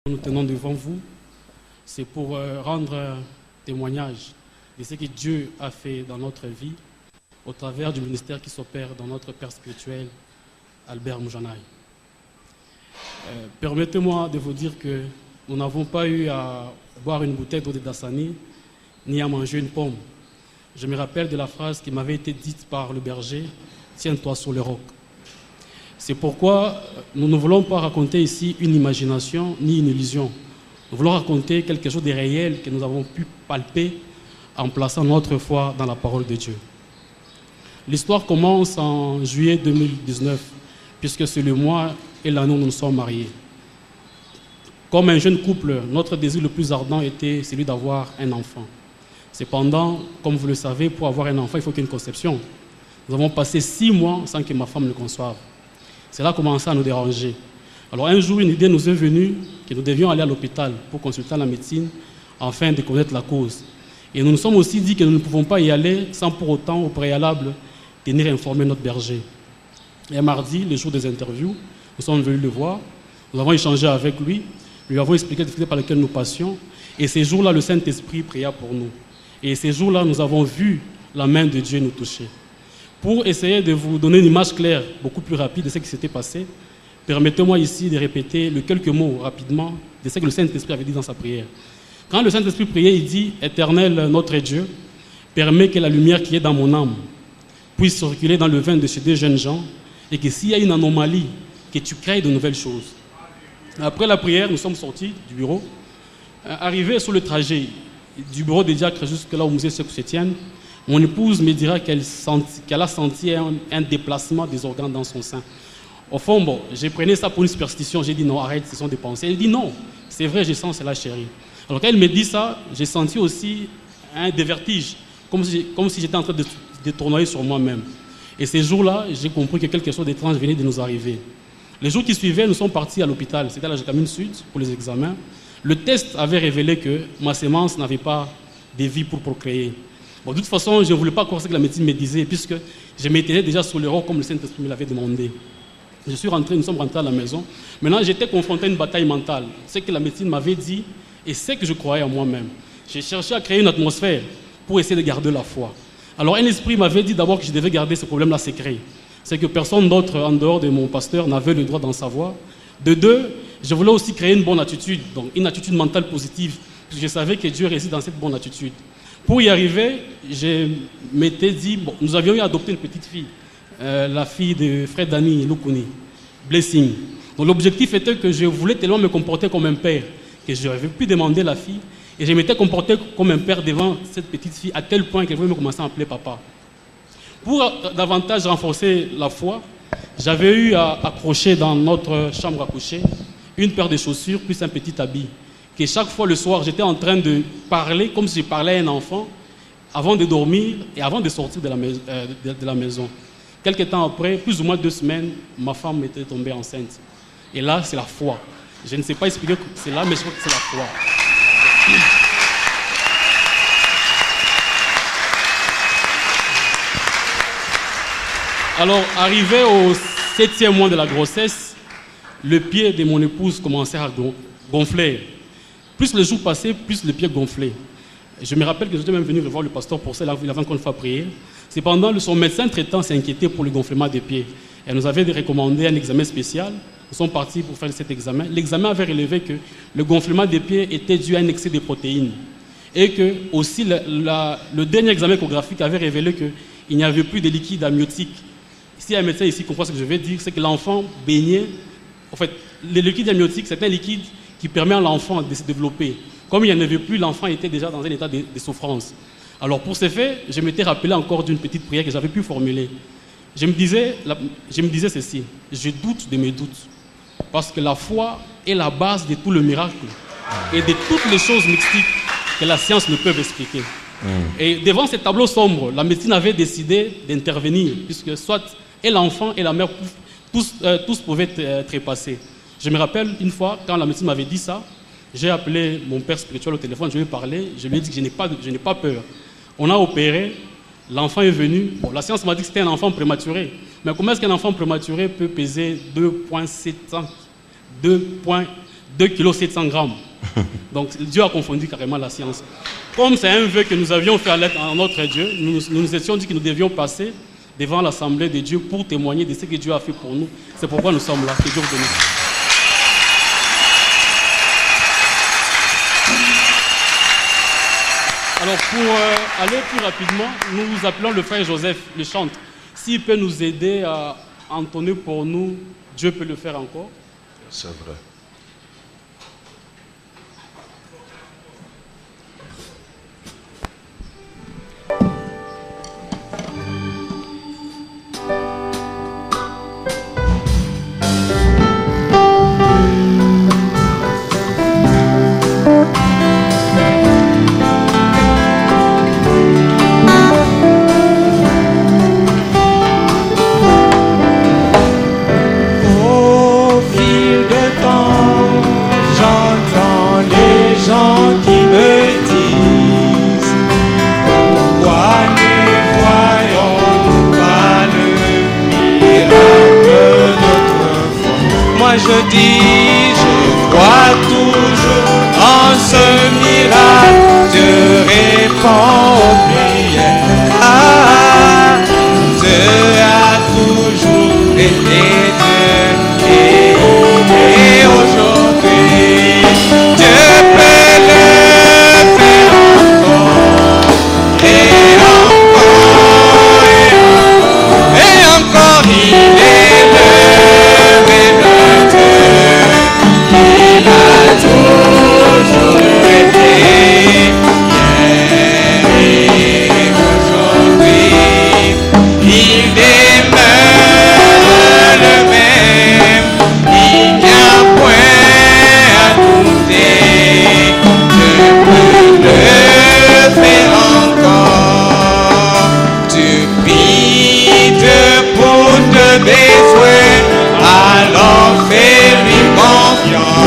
Nous tenons devant vous, c'est pour rendre témoignage de ce que Dieu a fait dans notre vie au travers du ministère qui s'opère dans notre Père spirituel, Albert Moujanaï. Permettez-moi de vous dire que nous n'avons pas eu à boire une bouteille d'eau de Dassani, ni à manger une pomme. Je me rappelle de la phrase qui m'avait été dite par le berger, « Tiens-toi sur le roc ». C'est pourquoi nous ne voulons pas raconter ici une imagination ni une illusion. Nous voulons raconter quelque chose de réel que nous avons pu palper en plaçant notre foi dans la parole de Dieu. L'histoire commence en juillet 2019, puisque c'est le mois et l'année où nous nous sommes mariés. Comme un jeune couple, notre désir le plus ardent était celui d'avoir un enfant. Cependant, comme vous le savez, pour avoir un enfant, il faut qu'il y ait une conception. Nous avons passé 6 mois sans que ma femme ne conçoive. Cela a commencé à nous déranger. Alors un jour, une idée nous est venue que nous devions aller à l'hôpital pour consulter la médecine afin de connaître la cause. Et nous nous sommes aussi dit que nous ne pouvons pas y aller sans pour autant, au préalable, tenir informer notre berger. Et un mardi, le jour des interviews, nous sommes venus le voir, nous avons échangé avec lui, lui avons expliqué les difficultés par lesquelles nous passions, et ces jours-là, le Saint-Esprit pria pour nous. Et ces jours-là, nous avons vu la main de Dieu nous toucher. Pour essayer de vous donner une image claire, beaucoup plus rapide de ce qui s'était passé, permettez-moi ici de répéter les quelques mots rapidement de ce que le Saint-Esprit avait dit dans sa prière. Quand le Saint-Esprit priait, il dit « Éternel notre Dieu, permets que la lumière qui est dans mon âme puisse circuler dans le vin de ces 2 jeunes gens et que s'il y a une anomalie, que tu crées de nouvelles choses. » Après la prière, nous sommes sortis du bureau. Arrivés sur le trajet du bureau des diacres jusque là où musée Sékou-Sétienne, mon épouse me dira qu'elle a senti un déplacement des organes dans son sein. Au fond, bon, j'ai pris ça pour une superstition. J'ai dit non, arrête, ce sont des pensées. Elle dit non, c'est vrai, je sens cela, chérie. Alors quand elle me dit ça, j'ai senti aussi des vertiges, comme si j'étais en train de tournoyer sur moi-même. Et ces jours-là, j'ai compris que quelque chose d'étrange venait de nous arriver. Les jours qui suivaient, nous sommes partis à l'hôpital. C'était à la Jacamine Sud pour les examens. Le test avait révélé que ma sémence n'avait pas de vie pour procréer. Bon, de toute façon, je ne voulais pas croire ce que la médecine me disait, puisque je m'étais déjà sur le roc comme le Saint-Esprit me l'avait demandé. Nous sommes rentrés à la maison. Maintenant, j'étais confronté à une bataille mentale. Ce que la médecine m'avait dit et ce que je croyais en moi-même. J'ai cherché à créer une atmosphère pour essayer de garder la foi. Alors, un esprit m'avait dit d'abord que je devais garder ce problème-là secret. C'est que personne d'autre, en dehors de mon pasteur, n'avait le droit d'en savoir. De 2, je voulais aussi créer une bonne attitude, donc une attitude mentale positive, puisque je savais que Dieu réside dans cette bonne attitude. Pour y arriver, je m'étais dit, bon, nous avions eu adopté une petite fille, la fille de Fred Dani Lukuni, Blessing. Donc l'objectif était que je voulais tellement me comporter comme un père, que je n'avais plus demandé la fille, et je m'étais comporté comme un père devant cette petite fille, à tel point qu'elle voulait me commencer à appeler papa. Pour davantage renforcer la foi, j'avais eu à accrocher dans notre chambre à coucher une paire de chaussures plus un petit habit. Que chaque fois le soir, j'étais en train de parler comme si je parlais à un enfant avant de dormir et avant de sortir de la maison. Quelque temps après, plus ou moins 2 semaines, ma femme était tombée enceinte. Et là, c'est la foi. Je ne sais pas expliquer cela, mais je crois que c'est la foi. Alors, arrivé au 7e mois de la grossesse, le pied de mon épouse commençait à gonfler. Plus le jour passait, plus le pied gonflait. Je me rappelle que j'étais même venu revoir le pasteur pour ça, il avait encore une fois prié. Cependant, son médecin traitant s'inquiétait pour le gonflement des pieds. Elle nous avait recommandé un examen spécial. Nous sommes partis pour faire cet examen. L'examen avait relevé que le gonflement des pieds était dû à un excès de protéines. Et que aussi le dernier examen échographique avait révélé qu'il n'y avait plus de liquide amniotique. Si un médecin ici comprend ce que je vais dire, c'est que l'enfant baignait. En fait, le liquide amniotique, c'est un liquide qui permet à l'enfant de se développer. Comme il n'y en avait plus, l'enfant était déjà dans un état de souffrance. Alors pour ce fait, je m'étais rappelé encore d'une petite prière que j'avais pu formuler. Je me disais ceci, je doute de mes doutes, parce que la foi est la base de tout le miracle et de toutes les choses mystiques que la science ne peut expliquer. Et devant ces tableaux sombres, la médecine avait décidé d'intervenir, puisque soit et l'enfant et la mère, tous pouvaient trépasser. Je me rappelle une fois, quand la médecine m'avait dit ça, j'ai appelé mon père spirituel au téléphone, je lui ai parlé, je lui ai dit que je n'ai pas peur. On a opéré, l'enfant est venu. Bon, la science m'a dit que c'était un enfant prématuré. Mais comment est-ce qu'un enfant prématuré peut peser 2,7 2,7 kg. Donc Dieu a confondu carrément la science. Comme c'est un vœu que nous avions fait à notre Dieu, nous nous étions dit que nous devions passer devant l'Assemblée de Dieu pour témoigner de ce que Dieu a fait pour nous. C'est pourquoi nous sommes là. Que Dieu vous bénisse. Alors pour aller plus rapidement, nous appelons le frère Joseph, le chantre. S'il peut nous aider à entonner pour nous, Dieu peut le faire encore. C'est vrai. Je dis, je crois toujours en ce miracle, Dieu répond aux prières. Ah, Dieu a toujours été Dieu et aujourd'hui, Dieu peut le faire encore et encore et encore, il est le rédempteur. Il a toujours été hier et aujourd'hui. Il demeure le même. Il n'y a point à douter. Je peux le faire encore. Tu pries Dieu pour tes besoins. Alors fais-lui confiance.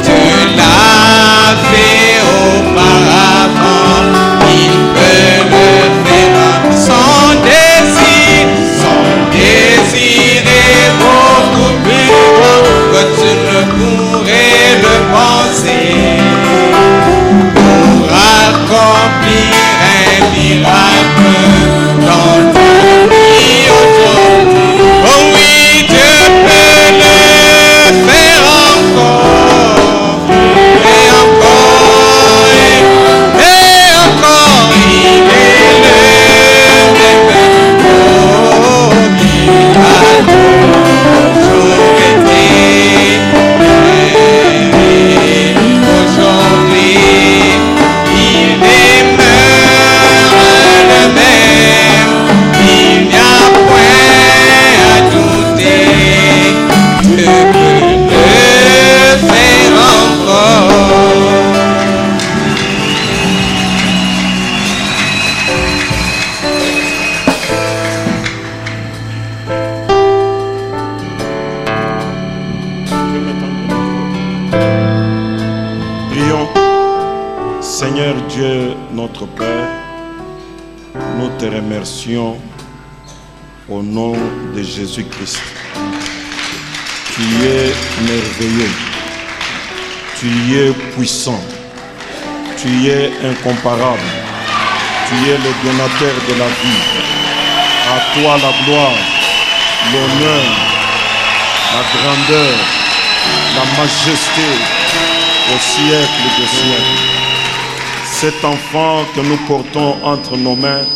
Tu l'as fait auparavant. Il peut le faire. Son désir est beaucoup plus grand que tu ne pourrais le penser. Pour accomplir un miracle dans ta vie aujourd'hui. Oh oui, Dieu peut le faire encore et encore et encore. Il est le même. Oh, il a toujours été hier et aujourd'hui. Il demeure le même. Il n'y a point à douter. Dieu peut le faire encore. Prions. Seigneur Dieu, notre Père, nous te remercions au nom de Jésus-Christ. Tu es merveilleux, tu es puissant, tu es incomparable, tu es le donateur de la vie. À toi la gloire, l'honneur, la grandeur, la majesté au siècle des siècles. Cet enfant que nous portons entre nos mains,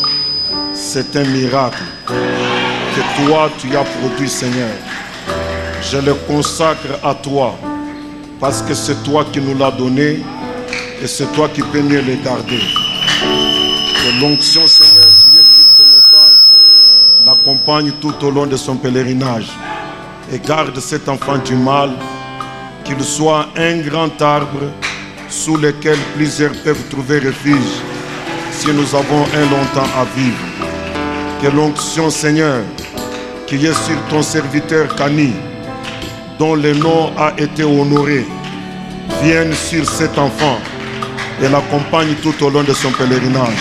c'est un miracle que toi tu as produit, Seigneur. Je le consacre à toi parce que c'est toi qui nous l'as donné et c'est toi qui peux mieux le garder. Que l'onction, Seigneur, qui est sur tes messages, l'accompagne tout au long de son pèlerinage et garde cet enfant du mal, qu'il soit un grand arbre sous lequel plusieurs peuvent trouver refuge si nous avons un longtemps à vivre. Que l'onction, Seigneur, qui est sur ton serviteur Kani, dont le nom a été honoré, vienne sur cet enfant et l'accompagne tout au long de son pèlerinage.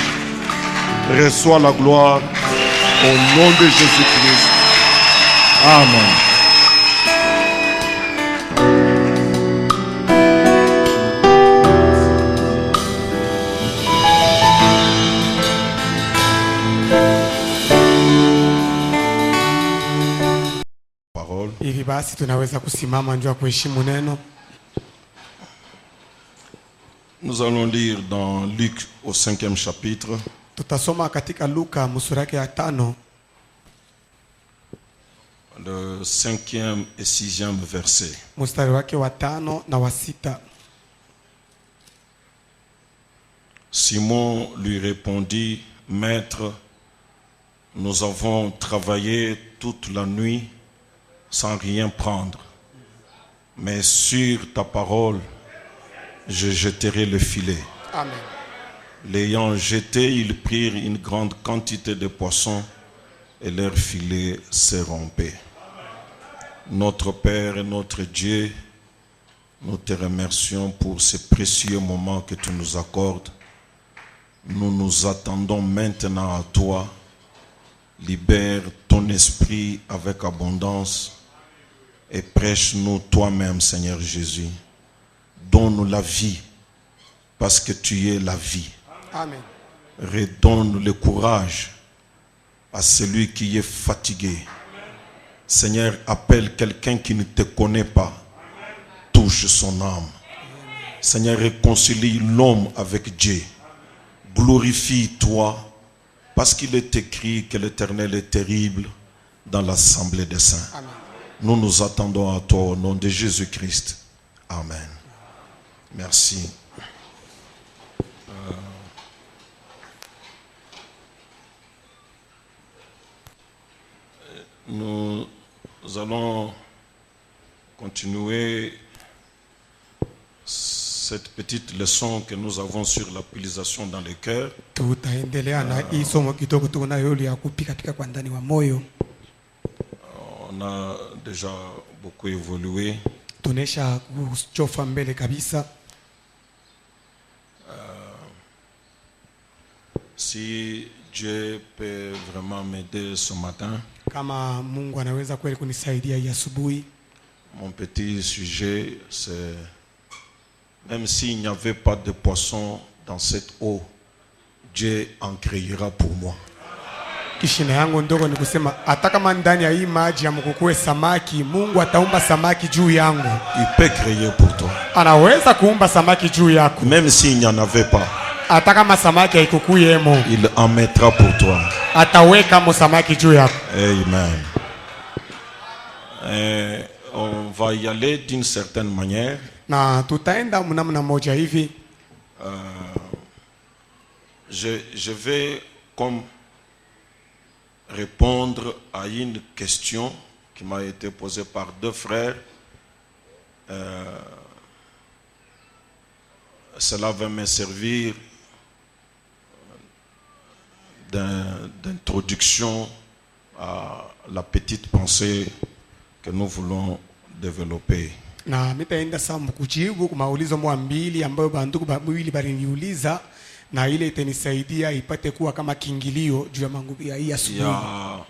Reçois la gloire au nom de Jésus-Christ. Amen. basi tunaweza kusimama njoo kuheshimu neno. Nous allons lire dans Luc au 5e chapitre, Tutasoma katika Luka sura yake ya 5 le 5e et 6e verset. mstari wake wa 5 na wa 6. Simon lui répondit, Maître, nous avons travaillé toute la nuit sans rien prendre, mais sur ta parole, je jeterai le filet. Amen. L'ayant jeté, ils prirent une grande quantité de poissons et leur filet se rompait. Notre Père et notre Dieu, nous te remercions pour ces précieux moments que tu nous accordes. Nous nous attendons maintenant à toi. Libère ton esprit avec abondance et prêche-nous toi-même, Seigneur Jésus. Donne-nous la vie parce que tu es la vie. Amen. Redonne le courage à celui qui est fatigué. Seigneur, appelle quelqu'un qui ne te connaît pas. Touche son âme. Seigneur, réconcilie l'homme avec Dieu. Glorifie-toi, parce qu'il est écrit que l'Éternel est terrible dans l'assemblée des saints. Amen. Nous nous attendons à toi au nom de Jésus-Christ. Amen. Merci. Nous allons continuer cette petite leçon que nous avons sur la pilisation dans le cœur. Tutaendelea na hii somo kidogo tunayo ya kupika katika kwa ndani wa moyo. On a déjà beaucoup évolué. Tunesha kuchofa mbele kabisa. Si Dieu peut vraiment m'aider ce matin, Kama Mungu anaweza kweli kunisaidia hii asubuhi. mon petit sujet, c'est même s'il n'y avait pas de poisson dans cette eau, Dieu en créera pour moi. Kishina yangu ndogo ni kusema hata kama ndani ya hii maji ya mkukue samaki, Mungu ataumba samaki juu yangu. Il peut créer pour toi. Anaweza kuumba samaki juu yako. Même s'il n'y en avait pas, Hata kama samaki haikukuyemo, il en mettra pour toi. ataweka mo samaki juu yako. Amen. On va y aller d'une certaine manière. Na tutaenda mnamna moja hivi. Je vais comme répondre à une question qui m'a été posée par deux frères. Cela va me servir d'introduction à la petite pensée que nous voulons développer. Na mitaenda samu kujibu kwa maulizo mwa mbili ambayo bandugu bawili baliniuliza, na ile itanisaidia ipate kuwa kama kiingilio juu ya manguvu ya hii Il y asubuhi. a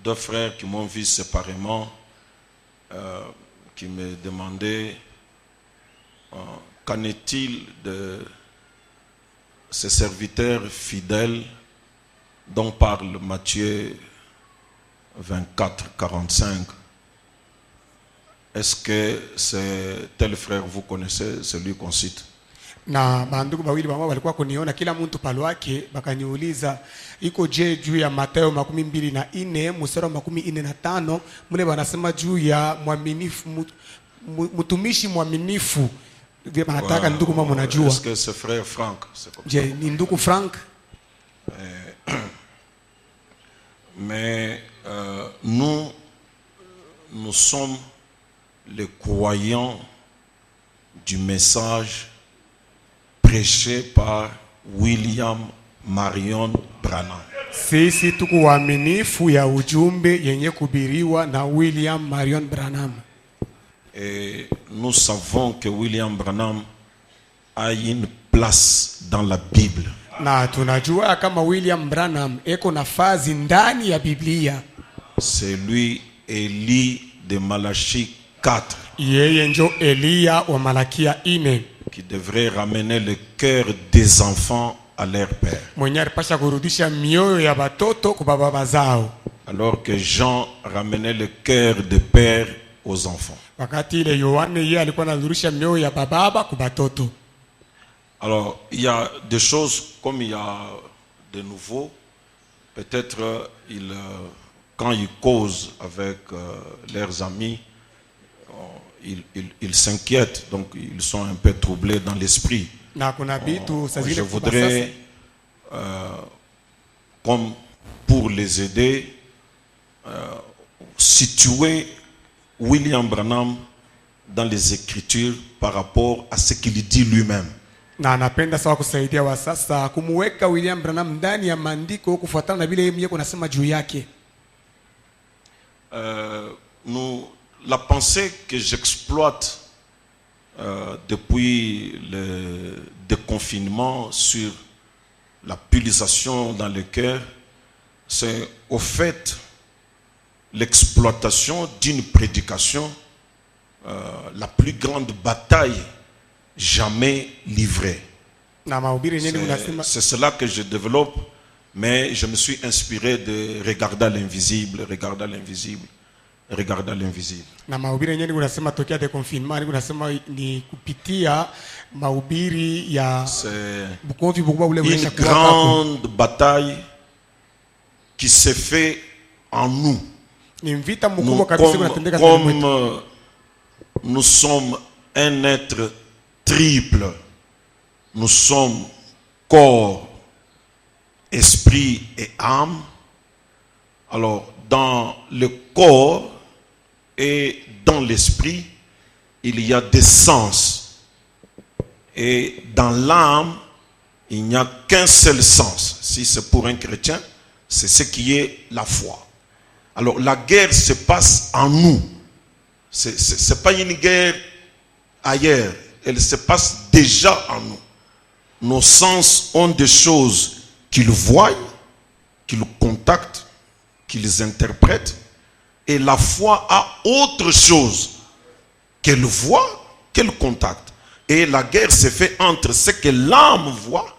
deux frères qui m'ont vu séparément, qui me demandaient qu'en est-il de ces serviteurs fidèles dont parle Matthieu 24, 45. Est-ce que c'est tel frère, vous connaissez celui qu'on cite? Na bandugu bawili ambao walikuwa kuniona kila mtu palwake bakaniuliza iko je juu ya Mathayo 24 mstari wa 45 mle wanasema juu ya mwaminifu mtumishi mwaminifu. Ndio nataka ndugu mama mnajua. Est-ce que c'est frère Franck? Je ni ndugu Frank? Mais nous sommes les croyants du message prêché par William Marion Branham. Sisi tuko waaminifu ya ujumbe yenye kubiriwa na William Marion Branham. Et nous savons que William Branham a une place dans la Bible. Na tunajua kama William Branham eko nafasi ndani ya Biblia. C'est lui Élie de Malachie 4. Yeye njo Elia wa Malakia 4. Qui devrait ramener le cœur des enfants à leur père. Mwenye alipasha kurudisha mioyo ya watoto kwa baba zao. alors que Jean ramenait le cœur des pères aux enfants. wakati ile Yohane yeye alikuwa anarudisha mioyo ya baba kwa batoto. Alors, il y a des choses comme il y a de nouveau. Peut-être quand ils causent avec leurs amis, ils s'inquiètent, donc ils sont un peu troublés dans l'esprit. Je voudrais, comme pour les aider, situer William Branham dans les Écritures par rapport à ce qu'il dit lui-même. Na anapenda sawa kusaidia wa sasa kumuweka William Branham ndani ya maandiko kufuatana na vile yeye mwenyewe anasema juu yake. La pensée que j'exploite depuis le déconfinement sur la pulsation dans le cœur, c'est au fait l'exploitation d'une prédication, la plus grande bataille jamais livrée. C'est cela que je développe, mais je me suis inspiré de regarder l'invisible, regarder l'invisible, regarder l'invisible. Na mahubiri yenyewe unasema tokea de confinement unasema ni kupitia mahubiri ya bukovi bukubwa ule une grande bataille qui se fait en nous. Comme nous sommes un être triple, nous sommes corps, esprit et âme. Alors, dans le corps et dans l'esprit, il y a des sens. Et dans l'âme, il n'y a qu'un seul sens. Si c'est pour un chrétien, c'est ce qui est la foi. Alors, la guerre se passe en nous. Ce n'est pas une guerre ailleurs. Elle se passe déjà en nous. Nos sens ont des choses qu'ils voient, qu'ils contactent, qu'ils interprètent. Et la foi a autre chose qu'elle voit, qu'elle contacte. Et la guerre se fait entre ce que l'âme voit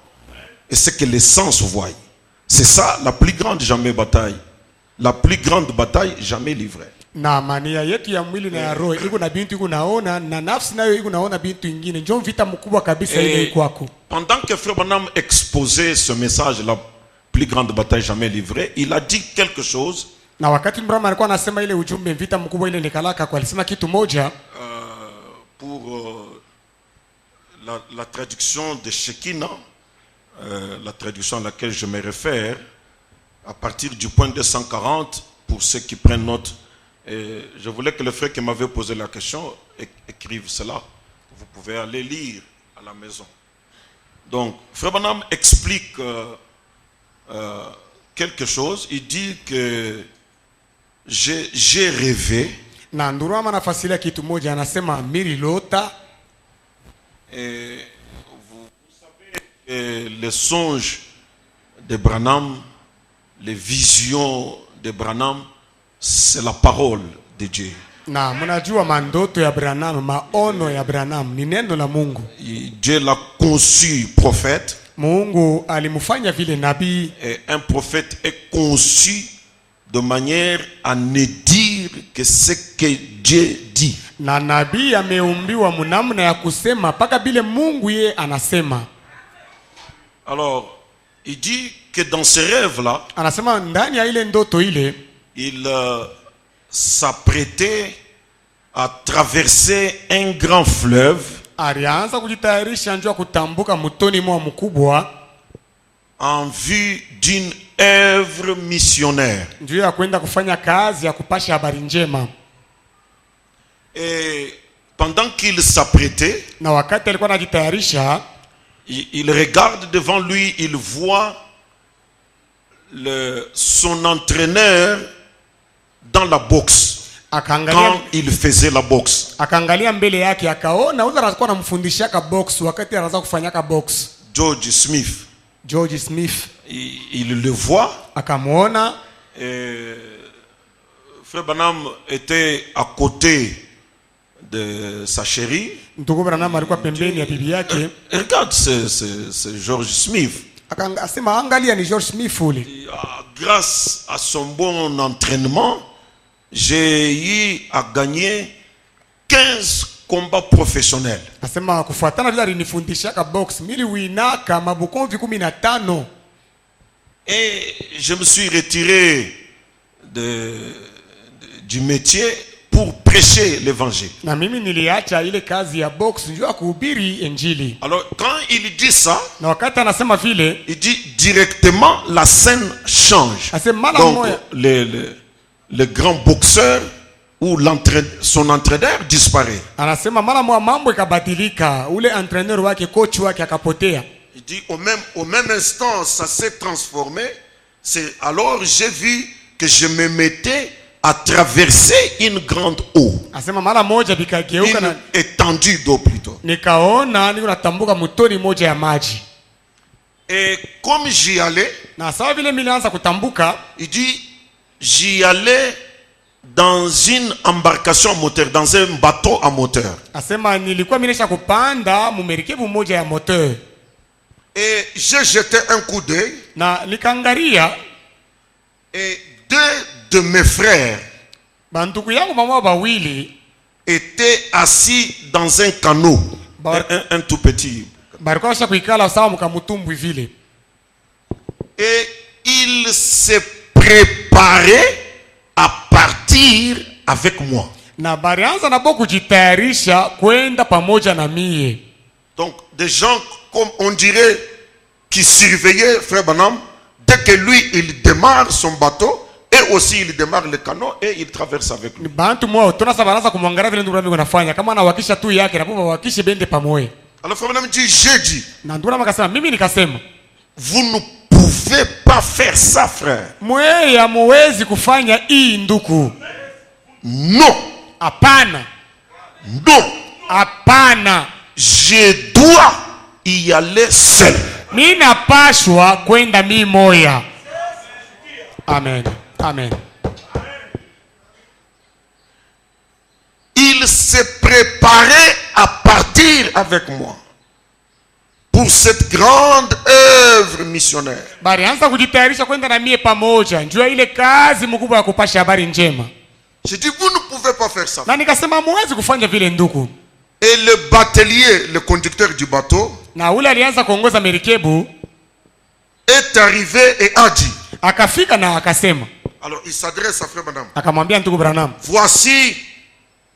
et ce que les sens voient. C'est ça la plus grande jamais bataille. La plus grande bataille jamais livrée. Na mania yetu ya mwili na ya roho iko na bintu iko naona na nafsi nayo iko naona bintu ingine ndio vita mkubwa kabisa ile iko kwako. Pendant que Frère Branham exposait ce message, la plus grande bataille jamais livrée, il a dit quelque chose. Na wakati Branham alikuwa anasema ile ujumbe vita mkubwa ile nikalaka kwa alisema kitu moja pour la traduction de Shekinah, la traduction à laquelle je me réfère, à partir du point 240, pour ceux qui prennent note. Et je voulais que le frère qui m'avait posé la question écrive cela. Vous pouvez aller lire à la maison. Donc, Frère Branham explique quelque chose. Il dit que j'ai rêvé. Na ndurama nafasilia kitu moja anasema mililota. Et vous savez que les songes de Branham, les visions de Branham, c'est la parole de Dieu. Na mnajua mandoto ya Branham, maono ya Branham ni neno la Mungu. Dieu l'a conçu prophète. Mungu alimfanya vile nabii. Et un prophète est conçu de manière à ne dire que ce que Dieu dit. Na nabii ameumbiwa mnamna ya kusema paka bile Mungu ye anasema. Alors, il dit que dans ce rêve-là, anasema ndani ya ile ndoto ile, il s'apprêtait à traverser un grand fleuve. Alianza kujitayarisha njoo kutambuka mtoni mwa mkubwa en vue d'une œuvre missionnaire. Njoo ya kwenda kufanya kazi ya kupasha habari njema. Et pendant qu'il s'apprêtait, na wakati alikuwa anajitayarisha, il regarde devant lui, il voit son entraîneur dans la boxe. Quand il faisait la boxe. Akaangalia mbele yake akaona ule alikuwa anamfundisha ka box wakati anaanza kufanya ka box. George Smith. Il le voit. Akamuona. Frère Branham était à côté de sa chérie. Ndugu Branham alikuwa pembeni ya bibi yake. Regarde, c'est George Smith. Akasema angalia ni George Smith ule. grâce à son bon entraînement, j'ai eu à gagner 15 combats professionnels. Asema kufuatana vile alinifundisha box mili winaka mabukomvi 15. Et je me suis retiré du métier pour prêcher l'évangile. Na mimi niliacha ile kazi ya box njoo kuhubiri injili. Alors quand il dit ça, Na wakati anasema vile, il dit directement la scène change. asema mara Donc moja le grand boxeur ou son entraîneur disparaît. anasema mara moja mambo ikabadilika, ule entraîneur wake coach wake akapotea. Il dit au même instant ça s'est transformé. C'est alors j'ai vu que je me mettais à traverser une grande eau. Asema mara moja bikageuka na Une étendue d'eau plutôt. nikaona niko natambuka mtoni moja ya maji. Et comme j'y allais, Na sawa vile nilianza kutambuka, il dit j'y allais dans une embarcation à moteur, dans un bateau à moteur. asema nilikuwa minesha kupanda mumerikebu moja ya moteur. Et j'ai jeté un coup d'œil Na nikaangalia et deux de mes frères bandugu yangu mama bawili étaient assis dans un canot, un tout petit. barikuwa washa kuikala sawa mkamutumbwi vile. Et ils se préparaient à partir avec moi. Na barianza nabo kujitayarisha kwenda pamoja na mie. Donc des gens comme on dirait qui surveillaient Frère Branham. Dès que lui il démarre son bateau, et aussi il démarre le canot et il traverse avec lui. Bantu mwao tunasa banaanza kumwangalia vile ndugu yangu anafanya, kama anawakisha tu yake na baba wakishe bende pamoja. Alors Frère Branham dit, j'ai dit, Na ndugu akasema mimi nikasema, vous ne pouvez pas faire ça frère. mwe hamuwezi kufanya hii nduku. Non, Hapana. non, Hapana. je dois y aller seul. Mimi napashwa kwenda mimi moya. Amen. Amen. Il s'est préparé à partir avec moi pour cette grande œuvre missionnaire. Barianza kujitayarisha kwenda na mie pamoja. Njua ile kazi mkubwa ya kupasha habari njema. J'ai dit, vous ne pouvez pas faire ça. Na nikasema muwezi kufanya vile nduku. Et le batelier, le conducteur du bateau, Na ule alianza kuongoza merikebu est arrivé et a dit, akafika na akasema, alors il s'adresse à Frère Branham, akamwambia ndugu Branham, voici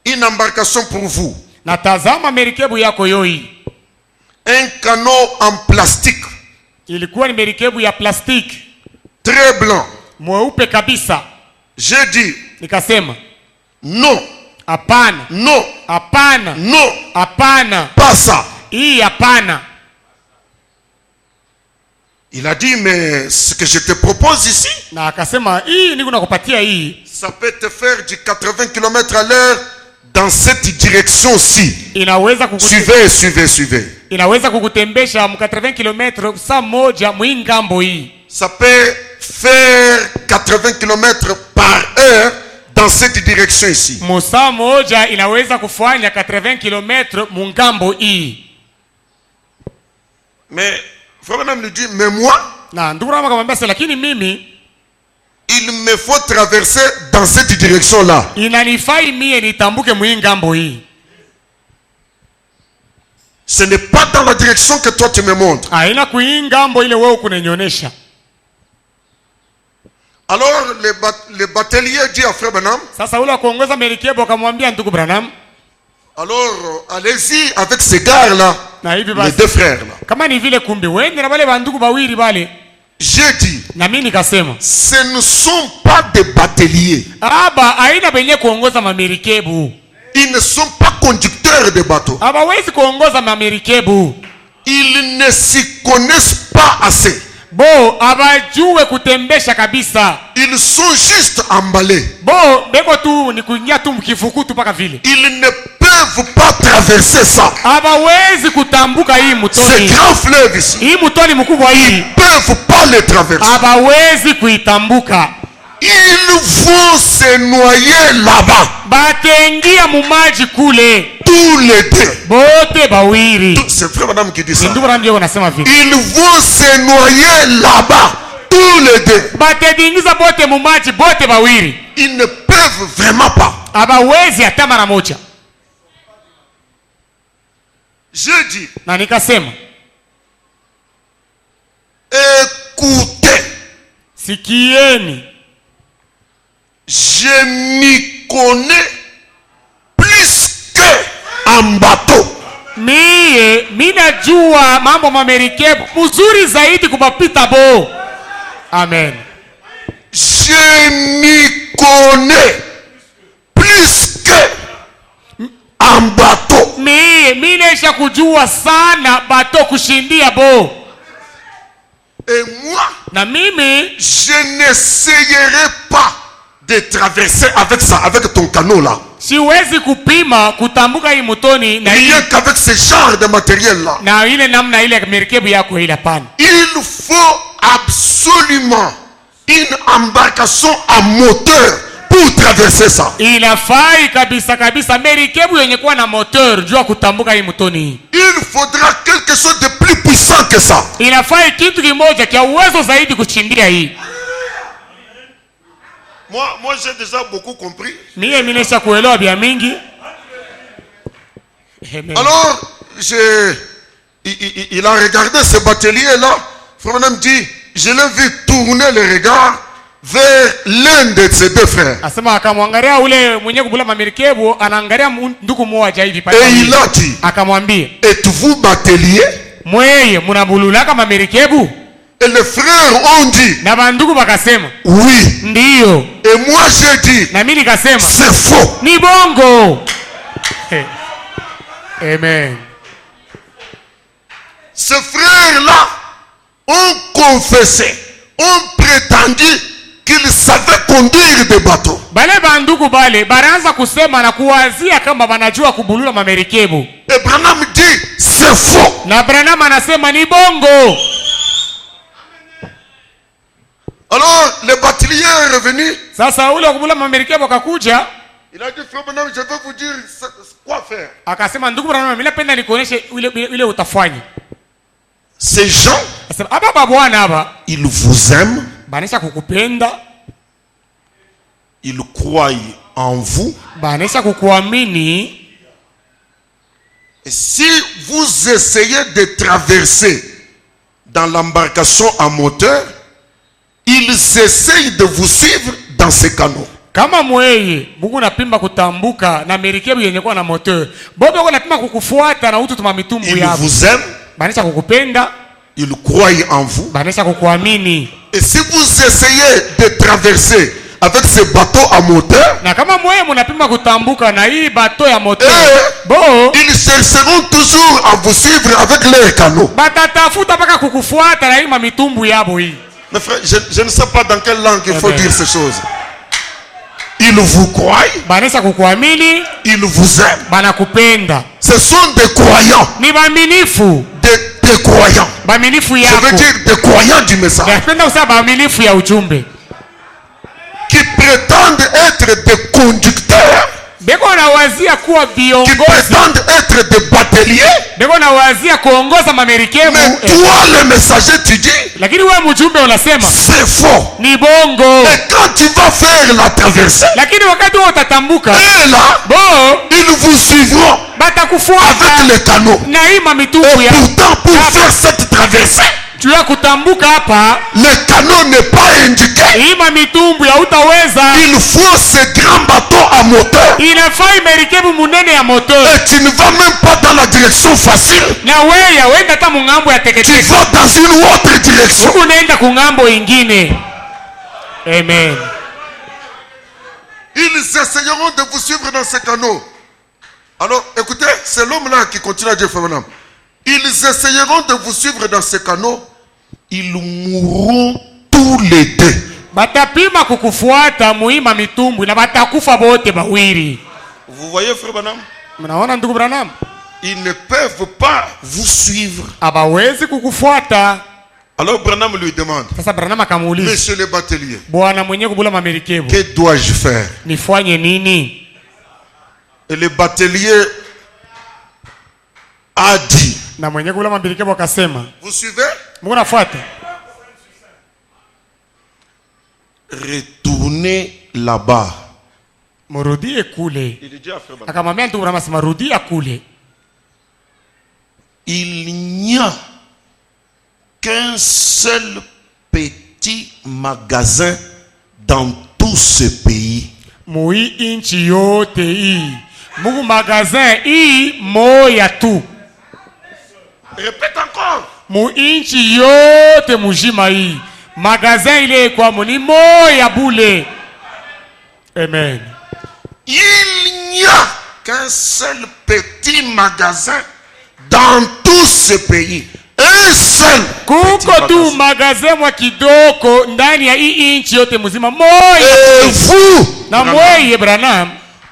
une embarcation pour vous, na tazama merikebu yako yoi. un canot en plastique, Ilikuwa ni merikebu ya plastiki très blanc. mweupe kabisa. J'ai dit, Nikasema non, hapana, non, hapana, non, hapana, pas ça. hii hapana. Il a dit, mais ce que je te propose ici, Na akasema hii niko nakupatia hii, ça peut te faire du 80 km à l'heure dans cette direction-ci. inaweza kukutembesha 80 km saa moja mwingambo hii. Ça peut faire 80 km par heure dans cette direction ici. Musaa moja inaweza kufanya 80 km mungambo hii. Mais Frère Branham lui dit, mais moi, Na ndugu Rama akamwambia, lakini mimi il me faut traverser dans cette direction-là. inanifai mie nitambuke mwingambo hii. Ce n'est pas dans la direction que toi tu me montres. Haina kuingambo ile wewe kunanyonyesha. Alors le batelier dit à Frère Branham, Sasa ule kuongoza merikebu akamwambia ndugu Branham, alors allez-y avec ces gars-là, na hivi les basi deux frères-là. kama ni vile kumbi wende na wale bandugu bawili bale. J'ai dit, Na mimi nikasema, ce ne sont pas des bateliers. aba haina benye kuongoza mamerikebu. Ils ne sont pas conducteurs de bateaux. Aba wezi kuongoza mamerikebu. Ils ne s'y connaissent pas assez. Bo abajue kutembesha kabisa. Ils sont juste emballés. Bo beko tu ni kuingia tu mkifukutu paka vile. Ils ne peuvent pas traverser ça. Abawezi kutambuka hii Ces mutoni. grands fleuves ici, Hii mutoni mkubwa hii. ils ne peuvent pas les traverser. Abawezi kuitambuka. Ils vont se noyer là-bas. Batengia mumaji kule. Tous les deux. Bote bawiri. C'est Frère Madame qui dit ça. Ndugu Ramjio anasema vile. Ils vont se noyer là-bas. tous les deux. batedingiza bote mumaji bote bawiri. Ils ne peuvent vraiment pas. Abawezi hata mara moja. Je dis, Na nikasema, écoutez, sikieni, je m'y connais plus que en bateau. mina jua mambo mamerikebu mzuri zaidi kupapita bo. Amen. Je m'y connais plus que en bateau. Minesha kujua sana bato kushindia bo. Et moi, Na mimi je n'essayerai pas de traverser avec ça, avec ton canot là. siwezi kupima kutambuka hii mutoni na Rien qu'avec ce genre de matériel là. na ile namna ile merikebu yako ile pana. Il faut absolument une embarcation à moteur pour traverser ça. Inafai kabisa kabisa merikebu yenye kuwa na moteur jua kutambuka hii mutoni. Il faudra quelque chose de plus puissant que ça. Inafai kitu kimoja kia uwezo zaidi kushindia hii. Moi j'ai déjà beaucoup compris. Mie minesha kuelewa bia mingi. Amen. Alors, il a regardé ce batelier-là. Frère Branham dit, je l'ai vu tourner le regard vers l'un de ses deux frères. Asema akamwangalia ule mwenye kubula mamerikebu anaangalia ndugu mmoja hivi pale. Et il a dit, Akamwambia, êtes-vous batelier? mweye munabululaka mamerikebu? Et les frères ont dit, Na bandugu bakasema, oui. ndiyo. Et moi j'ai dit, Na mimi nikasema, c'est faux. ni bongo. Amen. Ces frères-là ont confessé, ont prétendu qu'ils savaient conduire des bateaux. Bale bandugu bale baraanza kusema na kuwazia kama wanajua kubulula mamerikebu. Et Branham dit, c'est faux. Na Branham anasema ni bongo. Alors le batelier est revenu. Sasa ule kubula mamerikebu akakuja, Il a dit, frère Branham, je vais vous dire quoi faire. akasema ndugu Branham, mimi napenda nikuoneshe ile utafanya. Ces gens, Akasema aba bwana aba ils vous aiment, banesha kukupenda, ils croient en vous. banesha kukuamini. Et si vous essayez de traverser dans l'embarcation à moteur, ils essayent de vous suivre dans ces canaux. Kama mweye Mungu napimba kutambuka na merikebu yenye kuwa na moteur, bobe uko napimba kukufuata na utu tuma mitumbu Ils yabo. vous aiment, Banesha kukupenda, ils croient en vous. banesha kukuamini. Et si vous essayez de traverser avec ces bateaux à moteur, Na kama mweye munapimba kutambuka na hii bato ya moteur, bo ils chercheront toujours à vous suivre avec leurs canaux. batatafuta mpaka kukufuata na hii mamitumbu yabo hii. Mes frères, je ne sais pas dans quelle langue il faut Amen. dire ces choses. Ils vous croient, Banesha kukuamini, ils vous aiment. banakupenda. Ce sont des croyants, Ni baaminifu, des croyants. baaminifu Je yako. veux dire des croyants du message. Napenda kusema baaminifu ya ujumbe. Qui prétendent être des conducteurs, Beko nawazia kuwa qui viongozi. prétendent être des bateliers. Beko nawazia kuongoza mamerikebu. Mais toi, le messager, tu dis, Lakini wewe mjumbe unasema c'est faux. ni bongo. Et quand tu vas faire la traversée, Lakini wakati wewe utatambuka, et là, bo ils vous suivront batakufuata avec les canaux. na hii mamitumbu Et ya. pourtant, pour faire cette traversée, Tu ya kutambuka hapa, le canot n'est pas indiqué. hii mamitumbu ya utaweza. Il faut ce grand bateau à moteur. Inafaa merikebu munene ya moto. Et tu ne vas même pas dans la direction facile. Na wewe wenda hata mungambo ya Tu teketeke. vas dans une autre direction. Unaenda kungambo ingine. Amen. Ils essayeront de vous suivre dans ces canaux. Alors, écoutez, c'est l'homme-là qui continue à dire, frère Branham. Ils essayeront de vous suivre dans ces canaux. Ils mourront tous les deux. Batapima kukufuata muima mitumbu na batakufa bote bawiri. Vous voyez, frère Branham? Mnaona ndugu Branham? Ils ne peuvent pas vous suivre. Abawezi kukufuata. Alors Branham lui demande, Sasa Branham akamuuliza, Monsieur le batelier, bwana mwenye kubula mamerikebu, que dois-je faire? nifanye nini? Et le batelier a dit, Na mwenye kubula mamerikebu akasema, vous suivez? Mungu nafuata. retournez là-bas. Murudie kule. Akamwambia ndugu Branham, sema rudia kule. Il n'y a qu'un seul petit magasin dans tout ce pays. Mui inchi yote hii. Mungu magazin hii moya tu. Répète encore. Mu inchi yote mujima hii. Magazin ile kwa muni moya bule. Amen. Il n'y a qu'un seul petit magasin dans tout ce pays. Un seul. Kuko tu magazin mwa kidoko ndani ya hii inchi yote muzima moya. Et vous, na mweye Branham,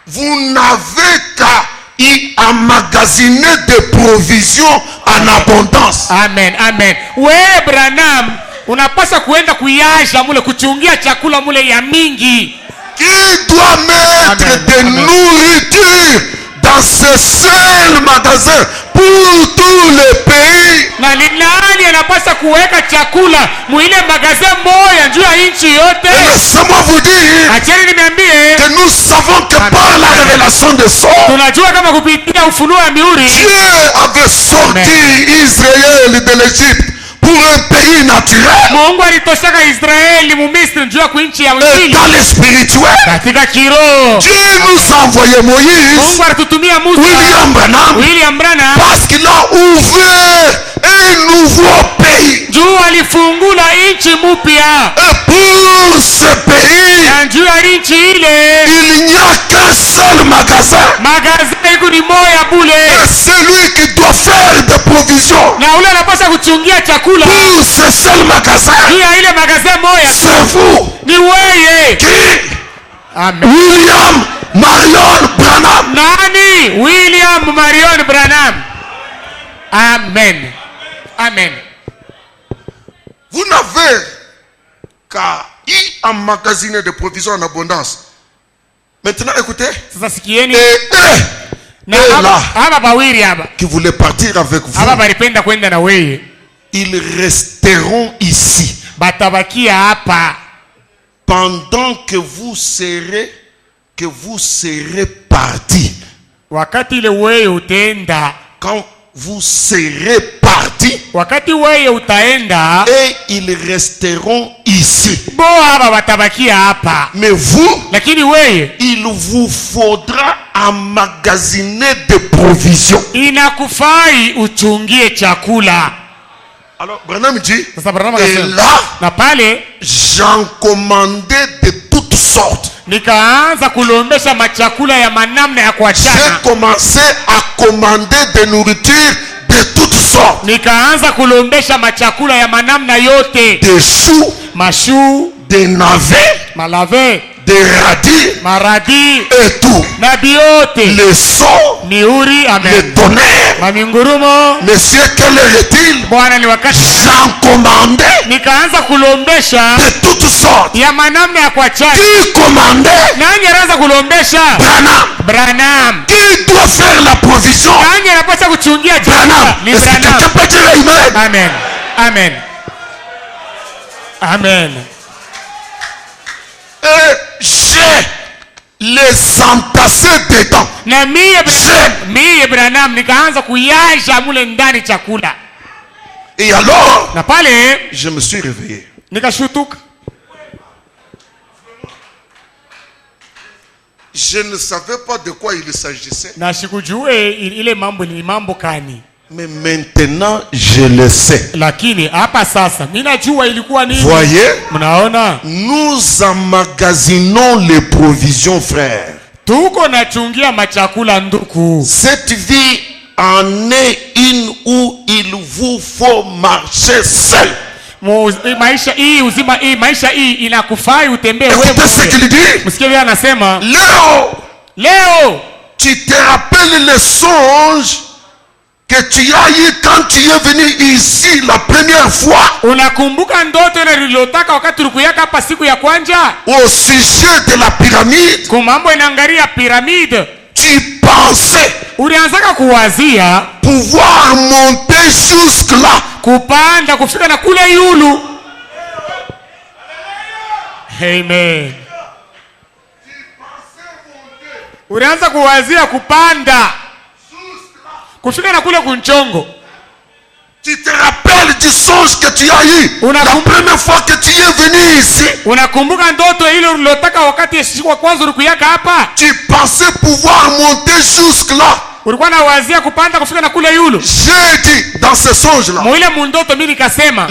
vous n'avez qu'à y emmagasiner des provisions en abondance. Amen, amen. Wewe Branham unapaswa kuenda kuyasha mule, kuchungia chakula mule ya mingi. Qui doit mettre de nourriture dans ce seul magasin pour tout le pays? Na ni nani anapaswa kuweka chakula muile magazin moya njuu ya inchi yote? Laissez-moi vous dire Acheni niambie que nous savons que par la révélation de son, tunajua kama kupitia ufunuo wa mihuri Dieu avait sorti Israël de l'Égypte pour un pays naturel. Mungu alitoshaka Israeli mu Misri njuu ya kuinchi ya Et mwili. dans le spirituel, Katika kiroho Dieu nous a envoyé Moïse, Mungu alitutumia Musa, William Branham, parce qu'il a ouvert un nouveau pays. njuu alifungula inchi mupya. Et pour ce pays, Na njuu ya inchi ile il n'y a qu'un seul magasin. magazin iko ni moya bule. Et celui qui doit faire des provisions Na ule anapaswa kuchungia chakula pour ce seul magasin, juu ya ile magazin moya c'est vous. ni weye. Qui? Amen. William Marion Branham. Nani? William Marion Branham. Amen. Amen. Vous n'avez qu'à y emmagasiner des provisions en abondance. Maintenant, écoutez. Sasa sikieni. Et Na là, hapa bawiri hapa. qui voulaient partir avec vous, Hapa balipenda kwenda na weye. ils resteront ici Batabakia hapa pendant que vous serez partis. wakati ile weye utaenda. Quand vous serez partis, Wakati weye utaenda, et ils resteront ici. bo hapa batabakia hapa. Mais vous, Lakini weye il vous faudra emmagasiner des provisions. inakufai uchungie chakula. Alors, Branham dit, Sasa Branham et akasema, là, na pale j'en commandais de toutes sortes. nikaanza kulombesha machakula ya manamna ya J'ai kuachana. commencé à commander des nourritures de toutes sortes. Nikaanza kulombesha machakula ya manamna yote, Des choux, mashu, des navets, malave, des radis maradi et tout. na biote, Les sons, miuri, les amen, tonnerres. mamingurumo. Monsieur, quelle heure est-il? Bwana ni wakati. J'en commandais Nikaanza kulombesha de toutes sortes. ya manamna ya kuachana. Qui commandait? Nani anaanza kulombesha? Branham. Branham. Qui doit faire la provision? Nani anapaswa kuchungia chakula? Branham. Ni Est-ce que quelqu'un Branham. peut dire amen? Amen. Amen. Amen. Et j'ai les entassés dedans. Na mie Branham nikaanza kuyasha mule ndani chakula. Et alors, Na pale je me suis réveillé. nikashutuka. Je ne savais pas de quoi il s'agissait. Na sikujue ile mambo ni mambo kani. Mais maintenant, je le sais. Lakini hapa sasa mimi najua ilikuwa nini. Voyez, Mnaona? nous emmagasinons les provisions, frères. Tuko nachungia machakula nduku. Cette vie en est une où il vous faut marcher seul. Maisha hii uzima hii maisha hii inakufai utembee wewe Écoutez ce mwenyewe. qu'il dit. Msikie vile anasema. Leo, tu te rappelles le songe que tu as eu quand tu es venu ici la première fois Unakumbuka ndoto ile niliyotaka wakati tulikuyaka hapa siku ya kwanza? au sujet de la pyramide? Kwa mambo inaangalia piramide. Tu pensais Ulianzaka kuwazia pouvoir monter jusque là. kupanda kufika na kule yulu. Amen. Unaanza kuwazia kupanda kufika na kule kunchongo. Tu te rappelles du songe que tu as eu la première fois que tu es venu ici? Unakumbuka ndoto ile ulilotaka wakati siku kwanza ulikuyaka hapa? Tu pensais pouvoir monter jusque là. Ulikuwa na wazia kupanda kufika na kule yulu. J'ai dit dans ce songe là. Mwile mundoto mimi nikasema,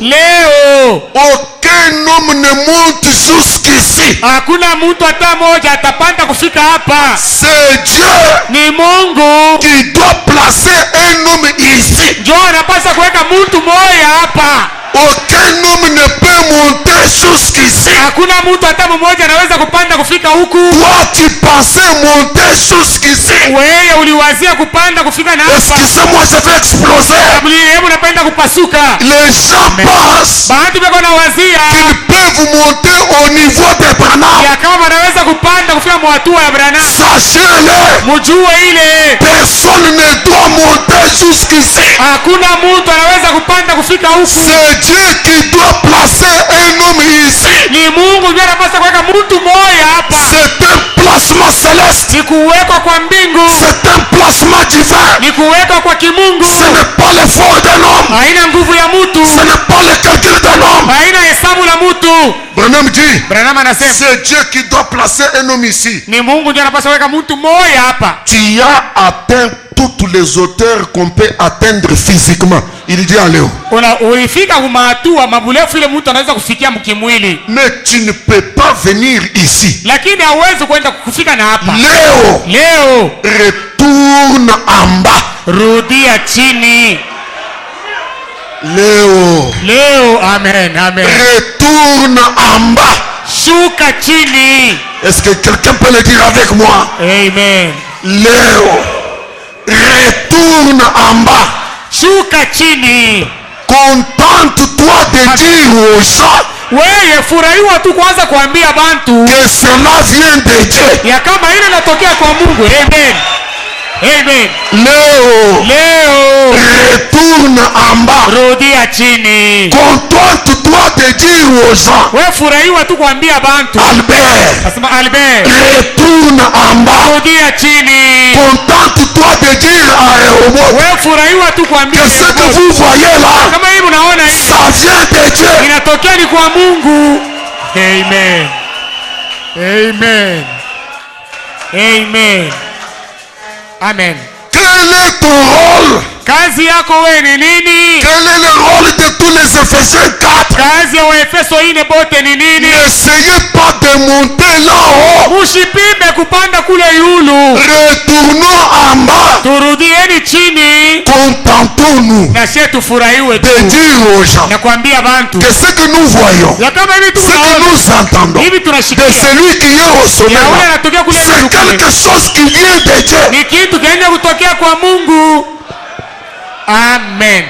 Léo, aucun homme ne monte jusqu'ici. Hakuna mtu hata moja atapanda kufika hapa. C'est Dieu Ni Mungu qui doit placer un homme ici. ndio anapaswa kuweka mtu moja hapa. Aucun homme ne peut monter jusqu'ici. Hakuna mtu hata mmoja anaweza kupanda kufika huku. Toi tu pensais monter jusqu'ici. Wewe uliwazia kupanda kufika na hapa. Excusez-moi, je vais exploser. Hebu napenda kupasuka. Les gens pensent Bahati beko na wazia qu'ils peuvent monter au niveau des Branham. ya kama wanaweza kupanda kufika mwatua ya Branham. Sachez-le, Mjue ile personne ne doit monter jusqu'ici. hakuna mtu anaweza kupanda kufika huku. C'est Dieu qui doit placer un homme ici. Ni Mungu ndiye anapaswa kuweka mtu moja hapa. C'est un placement céleste. Ni kuwekwa kwa mbingu. C'est un placement divin. Ni kuwekwa kwa kimungu. Ce n'est pas l'effort d'un homme. Haina nguvu ya mtu. Ce n'est pas le calcul d'un homme. Haina hesabu la mtu. Branham dit, Branham anasema c'est Dieu qui doit placer un homme ici. ni Mungu ndiye anapaswa kuweka mtu moja hapa. Tu as atteint toutes les hauteurs qu'on peut atteindre physiquement. Il dit à Léo. Ulifika kumahatua maburefu ile mtu anaweza kufikia mkimwili. Mais tu ne peux pas venir ici. Lakini hauwezi kwenda kufika na hapa. Léo, retourne en bas. Rudia chini. Léo, amen. retourne en bas. Shuka chini. Est-ce que quelqu'un peut le dire avec moi? Amen. Léo, retourne en bas. Shuka chini. Contente-toi de dire aux gens Wewe furahiwa tu kwanza kuambia bantu que cela vient de Dieu. ya kama ile inatokea kwa Mungu. Amen. Léo, retourne en bas. Rudia chini. Contente-toi de dire aux gens. Wewe furahiwa tu kuambia bantu. Albert, Nasema Albert, retourne en bas. rudia chini. Contente-toi de dire à Rehoboth Wewe furahiwa tu kuambia que ce que vous voyez là, kama hivi unaona hivi ça vient de Dieu. inatokea ni kwa Mungu. Amen. Quel est ton rôle? Kazi yako wewe ni nini? Quel est le rôle de tous les Éphésiens 4? Kazi ya Waefeso 4 bote ni nini? N'essayez pas de monter là-haut. Mushipime kupanda kule yulu. Retournons en bas. Turudieni chini. Contentons-nous Na sisi tufurahiwe tu. de dire aux gens Na kuambia bantu que ce que nous voyons, ya kama hivi ce que tunaona nous entendons hivi de tunashikia celui qui est au sommet ya ule là, anatokea kule c'est yulu kule. quelque chose qui vient de Dieu. Ni kitu kiende kutokea kwa Mungu. Amen.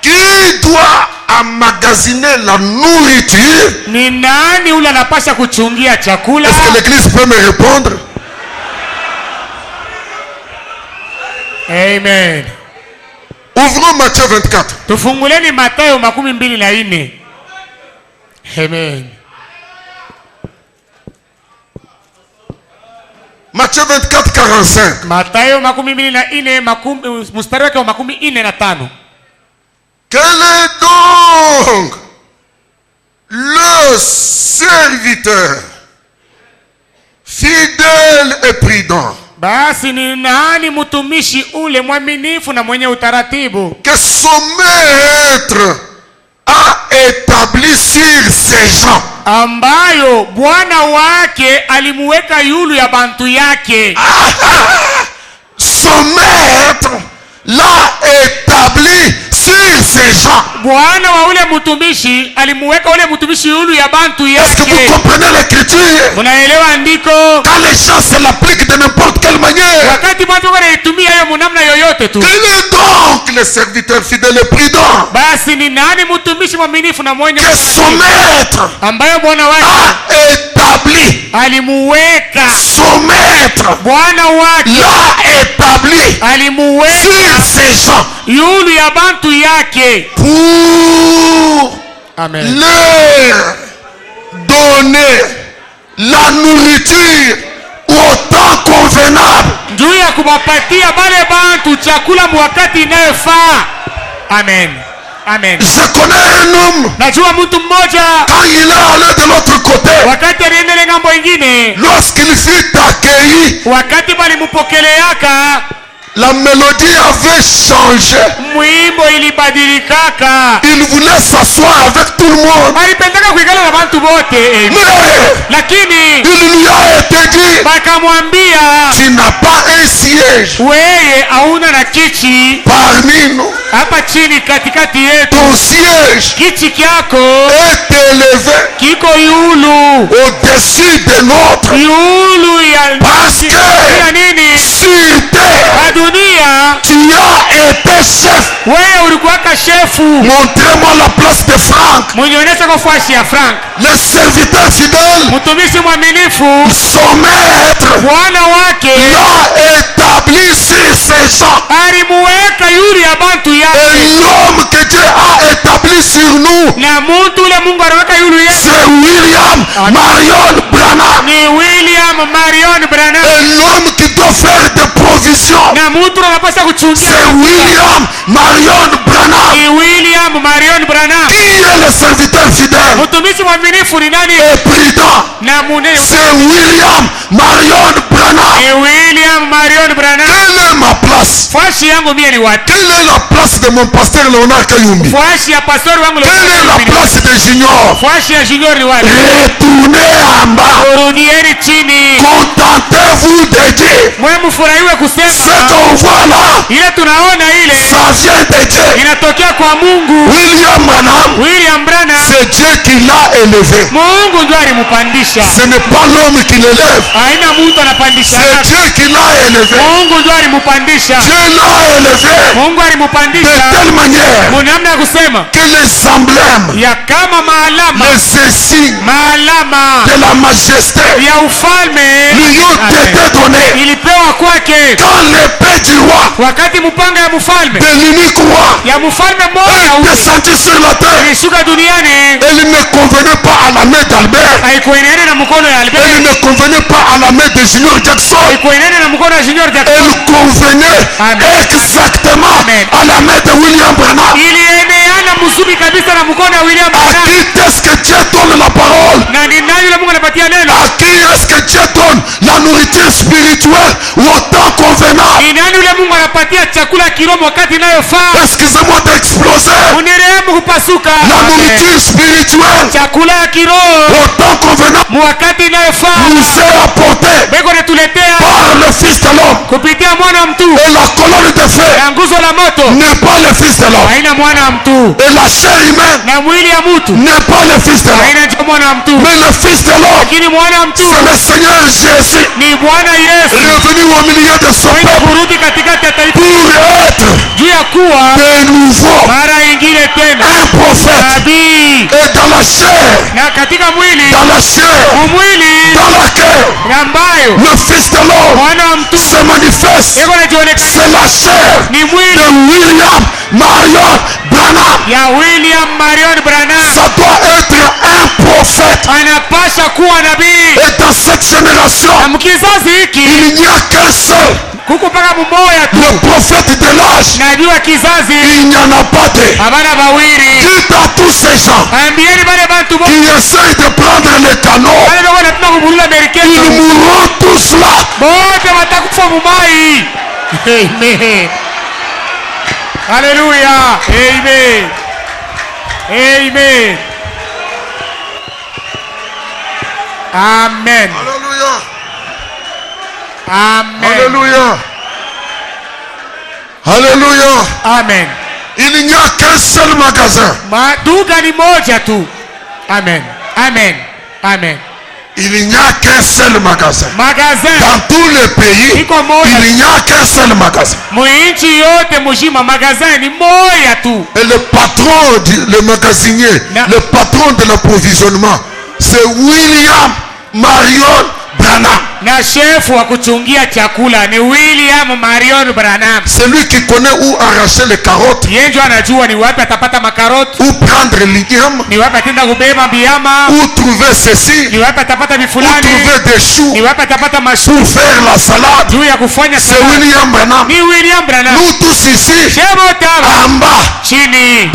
Qui doit emmagasiner la nourriture? Ni nani ule anapasha kuchungia chakula? Est-ce que l'église peut me répondre? Amen. Ouvrons Matthieu 24. Tufunguleni Mathayo 24. Amen. Matthieu 24, 45. Mathayo 24 mstari wake wa 45. Quel est donc le serviteur fidèle et prudent Basi ni nani mtumishi ule mwaminifu na mwenye utaratibu que son maître a établi sur ses gens? ambayo bwana wake alimuweka yulu ya bantu yake. Son maître l'a établi sur ses gens. Bwana wa ule mtumishi alimuweka ule mtumishi yulu ya bantu Est-ce que vous yake. comprenez l'écriture? Munaelewa andiko? Quand les gens se l'appliquent de n'importe quelle manière. Wakati watu wanaitumia hiyo munamna yoyote tu. Quel est donc le serviteur fidèle et prudent Basi ni nani mtumishi mwaminifu na mwenye que son maître ambayo bwana wake a établi alimuweka maître Bwana wake l'a établi alimuweka sur ces gens yulu ya bantu yake pour Amen. leur donner la nourriture au temps convenable. juu ya kuwapatia bale bantu chakula mwakati inayofaa. Amen. Amen. Je connais un homme, Najua mtu mmoja quand il est allé de l'autre côté, wakati aliendele ngambo ingine, lorsqu'il fut accueilli, wakati balimupokeleaka la mélodie avait changé. mwimbo ilibadilikaka. Il voulait s'asseoir avec tout le monde. Alipendaka kuikala na bantu bote, Mais lakini il lui a été dit, bakamwambia tu n'as pas un siège weye hauna na kichi parmi nous. hapa chini katikati yetu. Ton siège Kichi kyako est élevé kiko yulu au-dessus de notre. yulu Parce que ya nini sur terre, ya dunia. tu as été chef. Wewe ulikuwaka shefu. Montrez-moi la place de Franck. Mwenyeonyesha kwa fuashi ya Frank, Le serviteur fidèle, mtumishi mwaminifu. son maître, Bwana wake l'a établi sur ses gens. alimuweka yuli ya bantu Et yake, l'homme que Dieu a établi sur nous, na muntu ule Mungu aliweka yulu yetu c'est William Marion Branham. ni William Marion Branham, Et l'homme qui doit faire des provisions, na muntu anapaswa kuchungia c'est William Marion Branham. ni William Marion Branham. Qui est le serviteur fidèle Mtumishi mwaminifu ni nani? et prudent? Na mune C'est William Marion Branham. ni William Marion Branham. Quelle est ma place? Fuashi yangu mie ni wapi? Quelle est la place de mon pasteur Léonard Kayumbi? Fuashi ya pastori wangu Quelle est la place de Junior? fuashi ya Junior ni wapi? Retournez en bas. Rudieni chini. Contentez-vous de Dieu. Mwe mfurahiwe Ce kusema qu'on voit là, ile tunaona ile ça vient de Dieu. inatokea kwa Mungu. William Branham, William Branham, c'est Dieu qui l'a élevé. Mungu ndio alimupandisha. Ce n'est pas l'homme qui l'élève. Haina mtu anapandisha. C'est Dieu qui l'a élevé. Mungu ndio alimupandisha. Dieu l'a élevé Mungu de alimupandisha telle manière munamna ya kusema que les emblèmes, ya kama maalama les insignes maalama de la majesté ya ufalme lui ont été donnés. ilipewa kwake Quand l'épée du roi, wakati mpanga ya mfalme de l'unique roi, ya mfalme mmoja est descendue sur la terre, ilishuka duniani, elle ne convenait pas à la main d'Albert. haikuenene na mkono ya Elle Albert, ne convenait pas à la main de Junior Jackson. haikuenene na mkono ya Junior Jackson, Elle convenait Amen. exactement Amen. à la main de William Branham. ilieneana mzuri kabisa na mkono ya William À Branham. qui est-ce que Dieu donne la parole? Na ni nani yule Mungu anapatia neno? À qui est-ce que Dieu donne la nourriture spirituelle au temps convenable? Ni nani yule Mungu anapatia chakula ya kiroho wakati inayofaa? Excusez-moi d'exploser. Unirehemu kupasuka. La nourriture spirituelle Chakula ya kiroho au temps convenable wakati inayofaa nous est apportée beko natuletea par le Fils de l'homme. kupitia mwana wa mtu, Et la colonne de feu na nguzo la moto n'est pas le Fils de l'homme. haina mwana wa mtu, Et la chair humaine na mwili ya mtu n'est pas le Fils de l'homme. haina njo mwana wa mtu, Mais le Fils de l'homme, lakini mwana wa mtu c'est le Seigneur Jésus, ni Bwana Yesu revenu au milieu de son mwenye peuple kurudi katikati ya taifa pour être juu ya kuwa de nouveau mara ingine tena un prophète. nabii, Et dans la chair, na katika mwili dans la chair, umwili dans laquelle ambayo le Fils de l'homme mwana wa mtu se manifeste, eko najionekana c'est la chair ni de mwili William Marion Branham. ya William Marion Branham. Ça doit être un prophète. Anapasha kuwa nabii, Et dans cette génération, na mkizazi hiki il n'y a qu'un seul, kuku mpaka mmoja tu le prophète de l'âge. nabii wa kizazi, Il n'y en a pas deux. habana bawili. Dites à tous ces gens Ambieni bale bantu bo qui essayent de prendre le canot, bale bako napima kubulula ils meriketo mourront tous là. bote watakufa mumai. Amen. Haleluya. Amen. Amen. Amen. Alléluia. Amen. Alléluia. Alléluia. Amen. Il n'y a qu'un seul magasin. Duka ni moja tu. Amen. Amen. Amen. Il n'y a qu'un seul magasin. Magazin Dans tous les pays, iko moja. il n'y a qu'un seul magasin. Muinchi yote mujima magazin ni moja tu. Et le patron, le magasinier, le patron de l'approvisionnement, c'est William Marion Branham. Na shefu wa kuchungia chakula ni William Marion Branham. C'est lui qui connaît où arracher les carottes, Yeye ndio anajua ni wapi atapata makaroti, où prendre l'idiam, ni wapi atenda kubeba biama, où trouver ceci, ni wapi atapata où vifulani, trouver des choux ni wapi atapata mashu pour faire la salade. juu ya kufanya C'est salad. William Branham. Ni William Branham. Nous tous ici, Shemo taba en bas, chini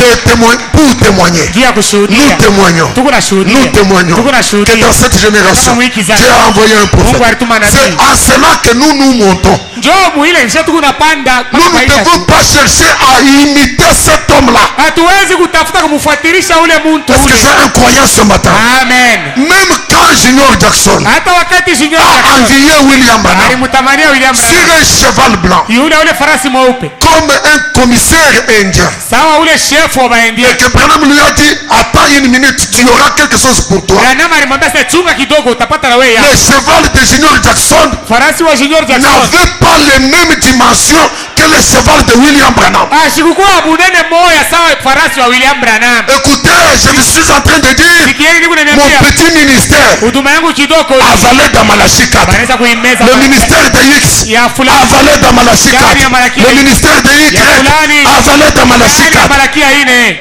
pour témoigner. juu ya Nous kushuhudia. témoignons. Tuko na shuhudia. Nous témoignons Tuko na que shuhudia. dans cette génération, Kama wiki za- Dieu a envoyé un Mungu prophète. alituma nabii. C'est en cela que nous montons. Njoo muile nisha tuko napanda Nous mpaka ne maisha devons tu. pas chercher à imiter cet homme-là. Hatuwezi kutafuta kumfuatilisha ule mtu Est-ce que ule. j'ai un croyant ce matin? Amen. Même quand Junior Jackson Hata wakati Junior a Jackson envié William Branham alimtamania William sur Branham, un cheval blanc, yule ule farasi mweupe, comme un commissaire indien, sawa ule chef wa baindia. et que Branham lui a dit, attends une minute, tu auras quelque chose pour toi. Branham alimwambia sasa, chunga kidogo utapata na wewe. Le cheval de Junior Jackson Farasi wa Junior Jackson n'avait pas les mêmes dimensions que le cheval de William Branham. ashikukuwa bunene moya sawa farasi wa William Branham. Écoutez, je me suis en train de dire, Sikieni niko mon niambia, petit ministère huduma yangu kidogo avalé dans Malachie 4. banaweza kuimeza Le ministère de X ya fulani avalé dans Malachie 4. Le ministère de Y avalé dans Malachie ndani ya 4. Malakia 4.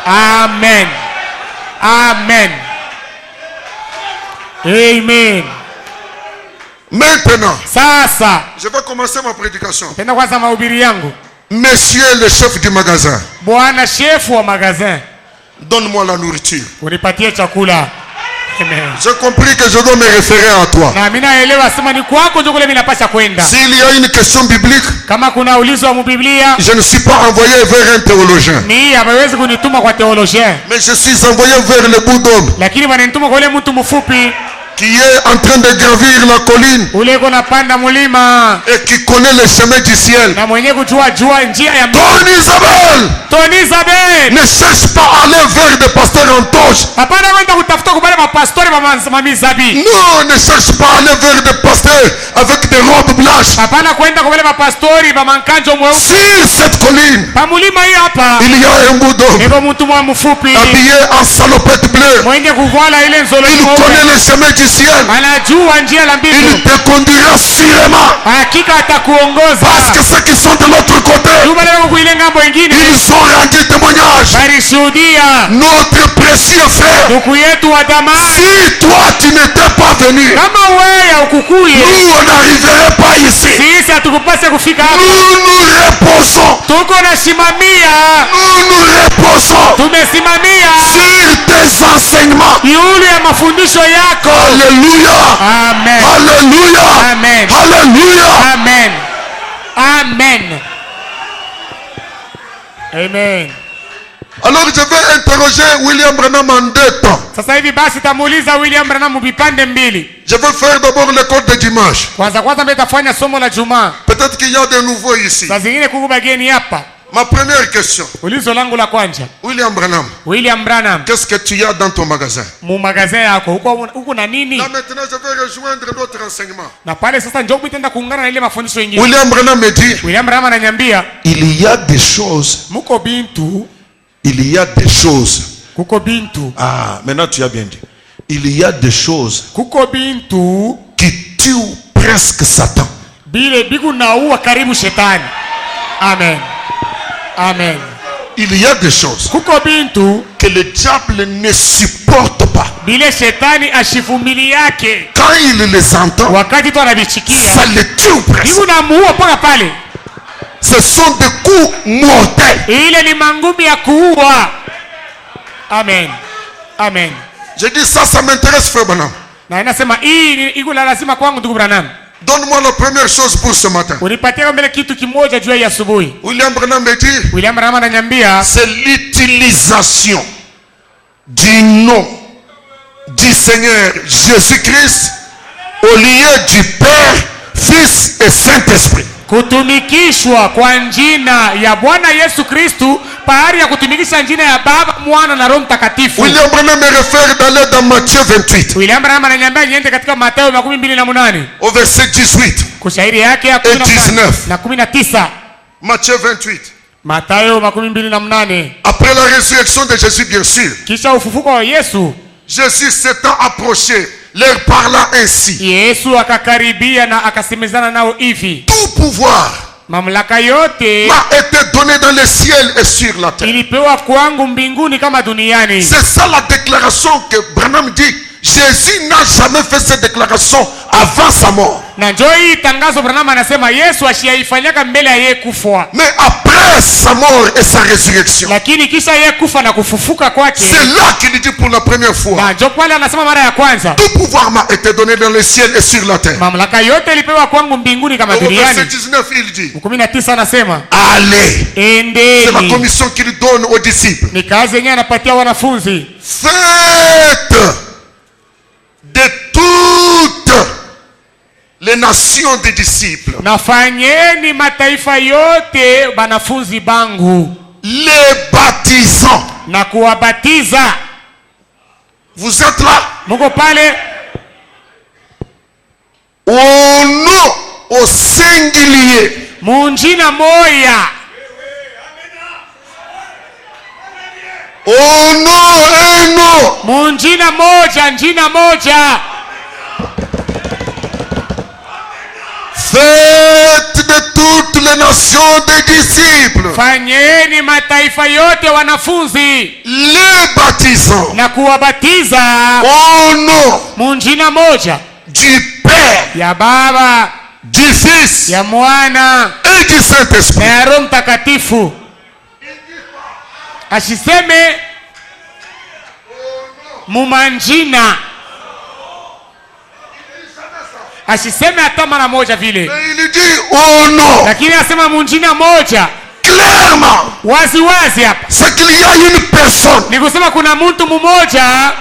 Amen. Amen. Amen. Maintenant, Sasa je vais commencer ma prédication. tena kwanza mahubiri yangu. Monsieur le chef du magasin, Bwana shefu wa magazin, donne-moi la nourriture. unipatie chakula. Amen. J'ai compris que je dois me référer à toi. Na mimi naelewa sema ni kwako ndio kule mimi napasha kwenda. S'il y a une question biblique, Kama kuna ulizo wa Biblia, je ne suis pas envoyé vers un théologien, mimi hawezi kunituma kwa theologien, mais je suis envoyé vers le bout d'homme lakini wananituma kwa yule mtu mfupi qui est en train de gravir la colline ule uko napanda mlima et qui connaît le chemin du ciel. na mwenye kujua njia ya Don Isabelle, Tony Isabel. ne cherche pas à aller vers des pasteurs en toge. Hapana kwenda kutafuta kubale mapastori mamizabi. Non, ne cherche pas à aller vers des pasteurs avec des robes blanches. Hapana kwenda kubale mapastori mamankanjo mweusi. Sur cette colline, Pa mulima hii hapa il y a un bout d'homme iko mtu mwa mfupi habillé en salopette bleue. mwenye kuvala ile nzolo Il connaît le chemin du ciel. anajua njia la Il mbingu. te conduira sûrement. Hakika atakuongoza. Parce que ceux qui sont de l'autre côté, Yule wako kuile ngambo ingine ils ont rendu témoignage. alishuhudia Notre précieux frère, ndugu yetu wa dhamani. si toi tu n'étais pas venu, Kama wewe ukukuye nous on n'arriverait pas ici. sisi hatukupasa kufika hapa. Nous nous reposons. Tuko na simamia, Nous nous reposons tumesimamia sur tes enseignements. yule ya mafundisho yako. Alléluia. Amen. Alléluia. Amen. Alléluia. Amen. Amen. Amen. Alors je vais interroger William Branham en deux temps. Sasa hivi basi tamuuliza William Branham vipande mbili. Je vais faire d'abord le code de dimanche. Kwanza mbele tafanya somo la Jumaa. Peut-être qu'il y a des nouveaux ici. Saa zingine kuku bageni hapa. Ma première question. Ulizo langu la kwanza. William Branham, William Branham, qu'est-ce que tu as dans ton magasin? mu magazin yako huko na nini? Là maintenant je vais rejoindre d'autres enseignements. Na pale sasa njoo mtenda kuungana na ile mafundisho mengine. William Branham me dit, William Branham ananiambia il y a des choses. muko bintu, Il y a des choses. kuko bintu. Ah, maintenant tu as bien dit. Il y a des choses Kuko bintu qui tuent presque Satan. bile biku naua karibu shetani. Amen. Amen. Il y a des choses Kuko bintu que le diable ne supporte pas. bile shetani ashivumili yake. Quand il les entend, Wakati tu anavichikia ça le tue presque. biku namuua paka pale. Ce sont des coups mortels. Ile ni mangumi ya kuua. Amen. Amen. Je dis ça m'intéresse, frère Branham. Na inasema hii iko la lazima kwangu ndugu Branham. Donne-moi la première chose pour ce matin. Unipatie mbele kitu kimoja juu ya asubuhi. William Branham me dit, William Branham ananiambia c'est l'utilisation du nom du Seigneur Jésus-Christ au lieu du Père, Fils et Saint-Esprit. kutumikishwa kwa jina ya Bwana Yesu Kristu pahali ya kutumikisha jina ya Baba, Mwana na Roho Mtakatifu. William Branham me réfère d'aller dans Matthieu 28 William Branham ananiambia niende katika Mathayo 28 au verset 18. kushairi yake ya 19. na 19. Matthieu 28. Mathayo 28. Après la résurrection de Jésus, bien sûr, Kisha ufufuko wa Yesu, Jésus s'étant approché leur parla ainsi. Yesu akakaribia na akasemezana nao hivi. Tout pouvoir Mamlaka yote m'a été donné dans le ciel et sur la terre. ilipewa kwangu mbinguni kama duniani. C'est ça la déclaration que Branham dit. Jésus n'a jamais fait cette déclaration avant sa mort. Na njoo hii tangazo Branham anasema Yesu ashiyaifanyaka mbele ya yeye kufa. Mais après sa mort et sa résurrection, Lakini kisha yeye kufa na kufufuka kwake. c'est là qu'il dit pour la première fois. Na njoo pale anasema mara ya kwanza. Tout pouvoir m'a été donné dans le ciel et sur la terre. Mamlaka yote ilipewa kwangu mbinguni kama Au verset duniani. 19, il dit, 19 anasema allez. C'est la endeni. commission qu'il donne aux disciples. Ni kazi yenyewe anapatia wanafunzi. Faites de toutes les nations des disciples. Nafanyeni mataifa yote banafunzi bangu Les baptisant. na kuwabatiza. Vous êtes là? Mungu pale Au nom, au singulier. munjina moya. Au nom, un nom. Munjina moja, njina moja. Faites de toutes les nations des disciples. Fanyeni mataifa yote wanafunzi Les baptisant. na kuwabatiza Au nom munjina moja du Père, ya Baba, du Fils ya Mwana et du na Saint-Esprit. ya Roho Mtakatifu. Asiseme mumanjina, asiseme hata mara moja vile, Mais il dit au nom. lakini asema munjina moja Clairement, wazi wazi. Hapa c'est qu'il y a une personne ni kusema kuna mtu mmoja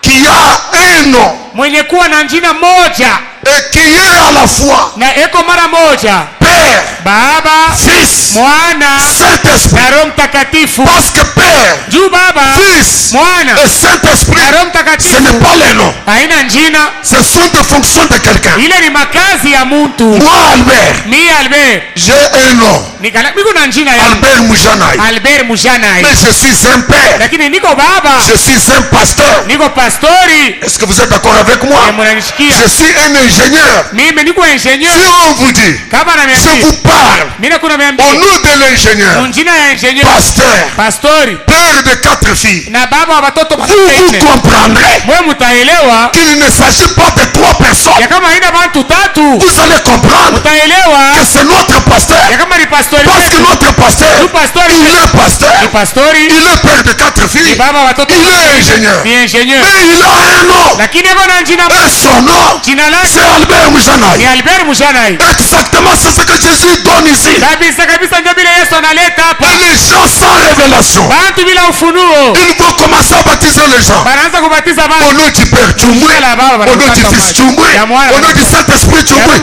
qui a un nom mwenye kuwa na njina moja et qui est à la fois na eko mara moja Père, Baba, Fils, Mwana Saint-Esprit. na Roho Mtakatifu. Parce que Père, Juu Baba, Fils Mwana et Saint-Esprit, na Roho ce Mtakatifu n'est pas les noms. haina njina, Ce sont des fonctions de quelqu'un. ile ni makazi ya mtu. Moi, Albert, Mi Albert j'ai un nom. niko na njina yangu Albert Moujanai. Albert Mujanai, Mais je suis un père. lakini niko baba, Je suis un pasteur. niko pastori. Est-ce que vous êtes d'accord avec moi? Mnanishikia? Je suis un ingénieur. Mimi niko Si ingenieur. on vous dit, Kama je ananiambia vous parle mimi kuna au niambia nom de l'ingénieur, njina ya ingenieur, pasteur, pastori père de 4 filles, na baba wa watoto vous nne, comprendrez mwe mtaelewa qu'il ne s'agit pas de 3 personnes. ya kama haina watu tatu, Vous allez comprendre mtaelewa que c'est notre pasteur. ya kama ni pastori Parce que wetu. notre pasteur, Ni pastori il est pasteur, ni pastori, il est père de 4 ni filles, baba wa watoto il est ingénieur. ni ingenieur, Mais il a un nom. lakini yuko na njina Et son nom, jina c'est lake Albert ni Moujanai. Albert Mujanai. Exactement, c'est ce que Jésus donne ici. Kabisa kabisa, ndio vile Yesu analeta hapa. Et les gens sans révélation, Bantu bila ufunuo ils vont commencer à baptiser les gens. banaanza kubatiza Au bantu nom du Père Tchoumoui, au nom du Fils Tchoumoui, au nom du Saint-Esprit Tchoumoui.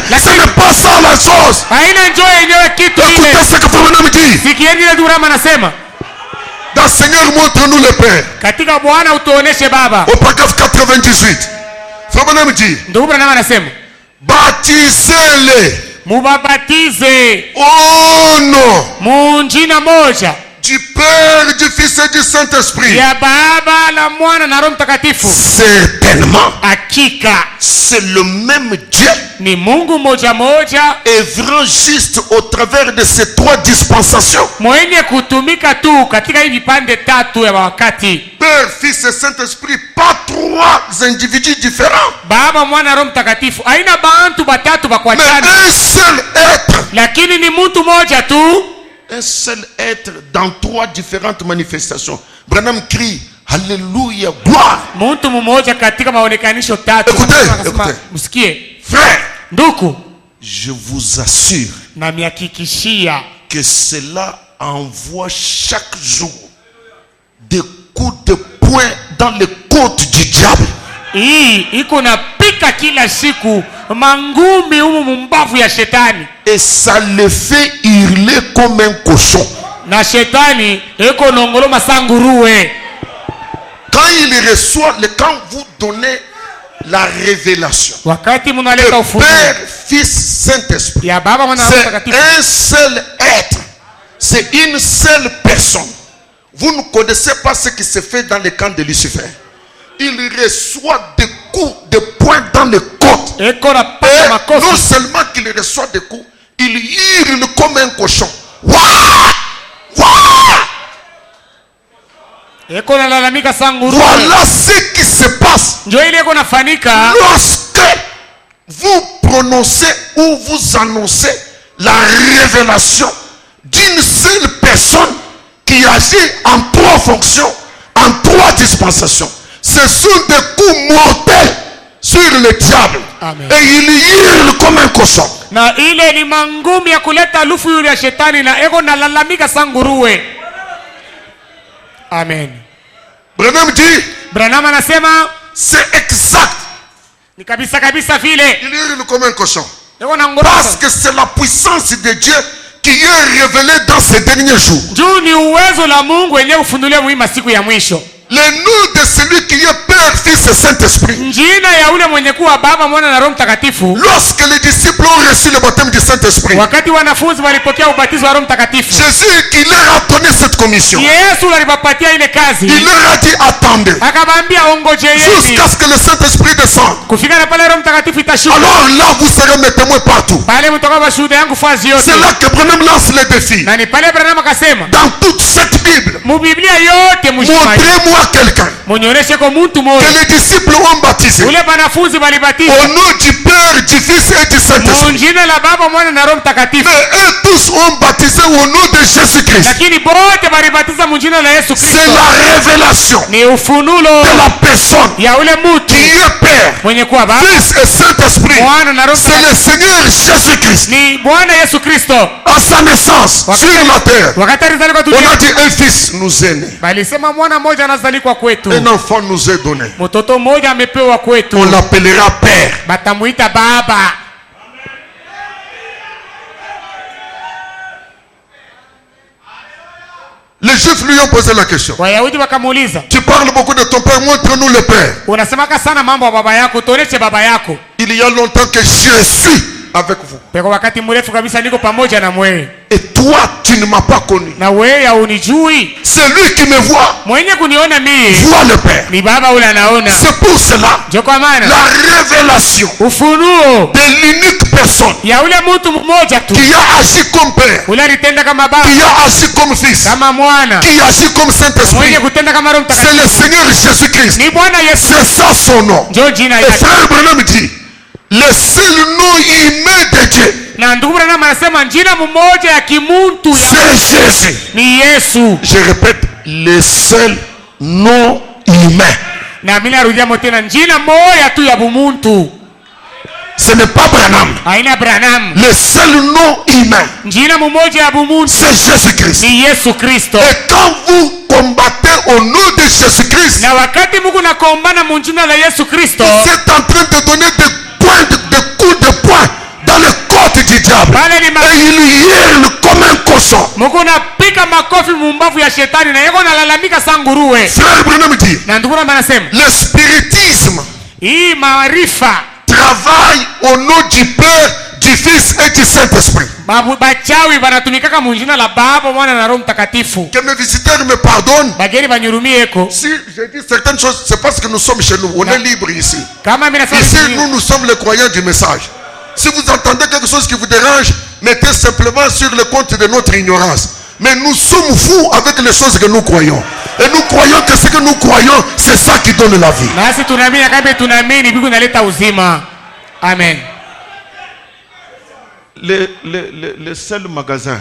Mais ce n'est pas ça la chose. haina njoo yenyewe kitu Écoutez ile. ce que Frère dit. Sikieni ile Durama anasema Dans Seigneur, montre-nous le Père. katika Bwana utuoneshe Baba. Au paragraphe 98. Frère dit, Ndugu Branham anasema baptisez-les mubabatize au nom munjina moja du Père, du Fils et du Saint-Esprit. ya Baba la Mwana na Roho Mtakatifu. Certainement, Hakika c'est le même Dieu ni Mungu moja moja œuvrant juste au travers de ces 3 dispensations. mwenye kutumika tu katika hivi pande tatu ya wakati, Père, Fils et Saint-Esprit, pas 3 individus différents, Baba, Mwana na Roho Mtakatifu. Haina bantu batatu mais bakwachana, un seul être. lakini ni mtu moja tu, Un seul être dans 3 différentes manifestations. Branham crie, Alléluia, gloire. mtu mmoja katika maonekanisho tatu. Écoutez, Akasema, écoutez. msikie Frère, nduku, je vous assure na mihakikishia que cela envoie chaque jour des coups de poing dans les côtes du diable. hii iko napika kila siku mangumi humu mumbavu ya shetani, Et ça le fait hurler comme un cochon. na shetani iko nongoloma sanguruwe. Quand il reçoit, quand vous donnez la révélation, Wakati munaleta le ufunuo Père, Fils, Saint-Esprit, ya Baba, Mwana na Roho c'est Mtakatifu, un seul être, c'est une seule personne. Vous ne connaissez pas ce qui se fait dans le camp de Lucifer. il reçoit des coups de poing dans les côtes. eko Et napata non makofi. seulement qu'il reçoit des coups, il hurle comme un cochon. Wouah! Wouah! Eko nalalamika sa nguruwe. Voilà ce qui se passe Njo ile eko nafanika lorsque vous prononcez ou vous annoncez la révélation d'une seule personne qui agit en 3 fonctions, en 3 dispensations. Ce sont des coups mortels sur le diable. Amen. Et il hurle comme un cochon. na ile ni mangumi ya kuleta lufu yule ya shetani na eko nalalamika sa nguruwe. Amen. Branham dit, Branham anasema c'est exact. ni kabisa kabisa vile. Il hurle comme un cochon. Eko na Parce nguruwe. que c'est la puissance de Dieu qui est révélée dans ces derniers jours. Juu ni uwezo la Mungu wenyewe ufunulie muhimu siku ya mwisho. Le nom de celui qui est Père, Fils et Saint-Esprit. Njina ya ule mwenye kuwa Baba, Mwana na Roho Mtakatifu. Lorsque les disciples ont reçu le baptême du Saint-Esprit, Wakati wanafunzi walipokea ubatizo wa Roho Mtakatifu, Jésus qui leur a donné cette commission, Yesu alipapatia ile kazi. il leur a dit attendez Akawaambia ongojeeni jusqu'à ce que le Saint-Esprit descende. kufika na pale Roho Mtakatifu itashuka. Alors là, vous serez mes témoins partout. Pale mtoka bashuhuda yangu fazi yote. C'est là que Branham lance le défi. Na ni pale Branham akasema, Dans toute cette Bible, mu Biblia yote mshimai. montrez-moi quelqu'un Munyonyeshe kwa mtu que mmoja. les disciples ont baptisé Ule wanafunzi walibatiza au nom du Père, du Fils et du Saint-Esprit. mu jina la Baba, Mwana na Roho Mtakatifu. Mais eux tous ont baptisé au nom de Jésus-Christ. Lakini bote walibatiza mu jina la Yesu C'est Kristo. la révélation Ni ufunulo de la personne ya ule qui mtu est Père, mwenye kuwa Baba, Fils et Saint-Esprit. Mwana na Roho C'est Mtakatifu. le Seigneur Jésus-Christ. Ni Bwana Yesu Kristo. À sa naissance sur la terre, Wakati alizaliwa on duniani, a dit un fils nous est né. balisema mwana mmoja anazalikwa kwetu. Un enfant nous est donné. Mtoto mmoja amepewa kwetu. On l'appellera Père. Batamuita Baba. Les Juifs lui ont posé la question. Wayahudi wakamuuliza, Tu parles beaucoup de ton Père, montre-nous le Père. unasemaka sana mambo ya baba yako, tuoneshe baba yako. Il y a longtemps que je suis avec vous. Peko wakati mrefu kabisa niko pamoja na mwewe. Et toi, tu ne m'as pas connu. Na wewe haunijui. Celui qui me voit, Mwenye kuniona mimi voit le Père. ni baba ule anaona. C'est pour cela, Ndio kwa maana la révélation ufunuo de l'unique personne ya ule mtu mmoja tu qui a agi comme Père, ule alitenda kama baba, qui a agi comme Fils, kama mwana, qui agit comme Saint-Esprit, mwenye kutenda kama Roho c'est Mtakatifu. le Seigneur Jésus-Christ. Ni Bwana Yesu. C'est ça son nom. Ndio jina Et yake. frère Branham dit, le seul nom humain de Dieu, Na ndugu Branham anasema jina mmoja ya kimuntu ya c'est Jésus. ni Yesu. Je répète, le seul nom humain. Na mimi narudia tena jina moja tu ya bumuntu. Ce n'est pas Branham. Haina Branham. Le seul nom humain, Jina mmoja ya bumuntu c'est Jésus-Christ. ni Yesu Kristo. Et quand vous combattez au nom de Jésus-Christ, Na wakati Mungu nakombana mu jina la Yesu Kristo, vous êtes en train de donner des points, des coups de poing dans le côte du diable. pale ni Et il hurle comme un cochon. Mungu napika makofi mumbavu ya shetani na yeko nalalamika sa nguruwe. Frère Branham dit, Na ndugu Branham anasema le spiritisme hii maarifa travaille au nom du Père, du Fils et du Saint-Esprit. bachawi banatumikaka mu jina la Baba, Mwana na Roho Mtakatifu. Que mes visiteurs me pardonnent. Bageni banyurumie eko. Si je dis certaines choses, c'est parce que nous sommes chez nous. On est libre ici. Kama mimi nasema Ici, hivi, nous sommes les croyants du message. Si vous entendez quelque chose qui vous dérange, mettez simplement sur le compte de notre ignorance. Mais nous sommes fous avec les choses que nous croyons. Et nous croyons que ce que nous croyons, c'est ça qui donne la vie. nasi tunaamini akabe tunaamini biku naleta uzima. Amen. Le seul magasin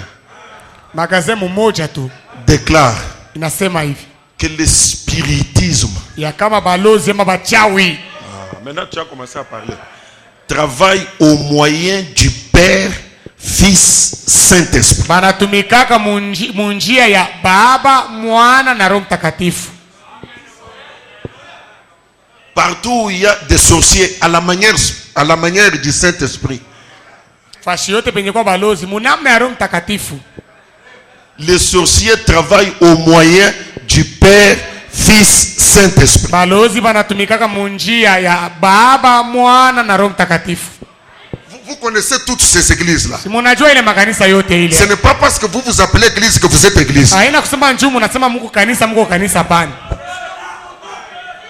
Magazin mmoja tu Déclare inasema hivi que le spiritisme ya kama balozi ama bachawi maintenant tu as commencé à parler. travaille au moyen du Père, Fils, Saint-Esprit. banatumikaka munjia ya Baba, Mwana na Roho Mtakatifu. Partout où il y a des sorciers, à la manière du Saint-Esprit, Fashi yote penye kwa balozi munamna ya Roho Mtakatifu. les sorciers travaillent au moyen du Père, Fils, Saint-Esprit. Balozi banatumikaka munjia ya Baba, Mwana na Roho Mtakatifu. Vous connaissez toutes ces églises-là. Si munajua ile makanisa yote Ce ile. n'est pas parce que vous vous appelez église que vous êtes église. Haina kusema njumu nasema Mungu kanisa, Mungu kanisa bani.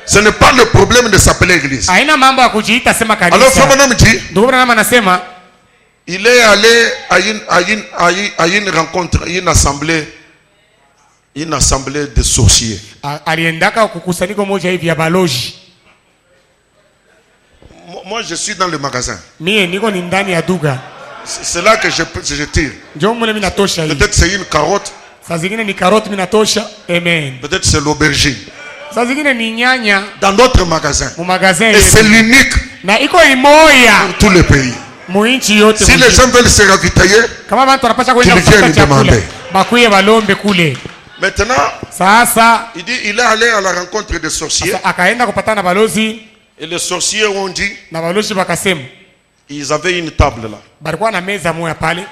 Ce n'est pas le problème de s'appeler église. Haina mambo ya kujiita sema Alors, kanisa. Frère Branham dit, Ndugu Branham anasema il est allé à une rencontre, une assemblée de sorciers. aliendaka kukusanyiko moja hivi ya baloji. Moi, je suis dans le magasin. Mie niko ni ndani ya duka. C'est là que je tire. Njoo mule mimi natosha hii. Peut-être c'est une carotte. Saa zingine ni karoti mimi natosha. Amen. Peut-être c'est l'aubergine. Saa zingine ni nyanya Dans d'autres magasins. mu magasin. Et c'est l'unique Na iko imoya pour tous les pays. muinchi yote. Si les gens veulent se ravitailler, kama watu wanapasha kwenda qu'ils viennent kupata chakula, demander. bakuye balombe kule. Maintenant, Sasa il dit, il est allé à la rencontre des sorciers. akaenda kupatana na balozi Et les sorciers ont dit, na balozi bakasema ils avaient une table là. balikuwa na meza moja pale.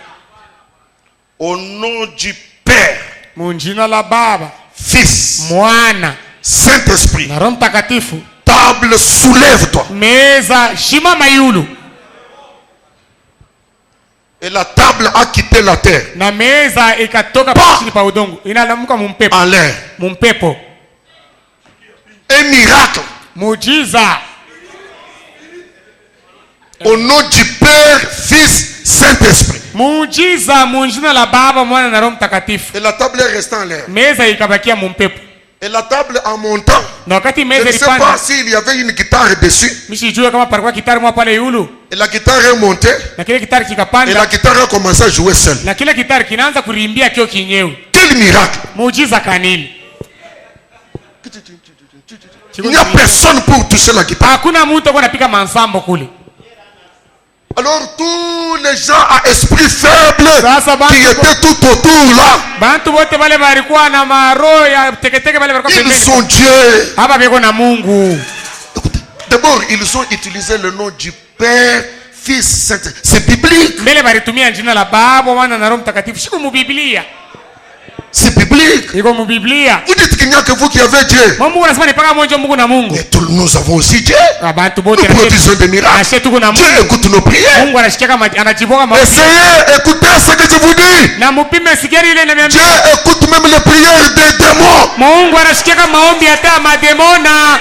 Au nom du Père, Munjina la Baba, Fils, Mwana Saint-Esprit, na Roho Mtakatifu. table, soulève-toi. Meza shimama yulu. Et la table a quitté la terre Na meza ikatoka chini pa udongo. Inalamuka mumpepo. en l'air. Mumpepo. Un miracle. Mujiza. Au nom du Père, Fils, Saint-Esprit. Mujiza munjina la Baba, Mwana na Roho Mtakatifu. Et la table est restée en l'air. Meza ikabakia mumpepo. Et la table en montant, Na wakati je meza ne sais pas ilipanda, s'il y avait une guitare dessus. mishijua kama palikuwa kitari mwa pale yulu. Et la guitare est montée. Na kile kitari Et kikapanda. la guitare a commencé à jouer seule. Na kile kitari kinaanza kurimbia kio kinyewe. Quel miracle. Mujiza kanini. Il n'y a personne pour toucher la guitare. Hakuna mtu kwa napika mansambo kule. Alors tous les gens à esprit faible Sasa bantu- qui étaient tout autour là, Bantu wote wale walikuwa na maroho ya teketeke wale walikuwa ils pembeni. sont Dieu. Hapa beko na Mungu. Écoutez, d'abord, ils ont utilisé le nom du Père, Fils, Saint. C'est biblique. Mbele walitumia jina la Baba, Mwana na Roho Mtakatifu. Shiko mu Biblia. C'est biblique. Iko mu Biblia. Vous dites qu'il n'y a que vous qui avez Dieu. Mungu anasema ni paka mmoja Mungu na Mungu. Mais nous avons aussi Dieu. Bantu Nous bote na produisons des miracles. shetu kuna Dieu Mungu. écoute nos prières. Mungu anashikia kama anajiboka maombi. Essayez, écoutez ce que je vous dis. Na mupime sigari ile na Dieu miambia. écoute même les prières des démons. Mungu anashikia kama maombi hata mademona.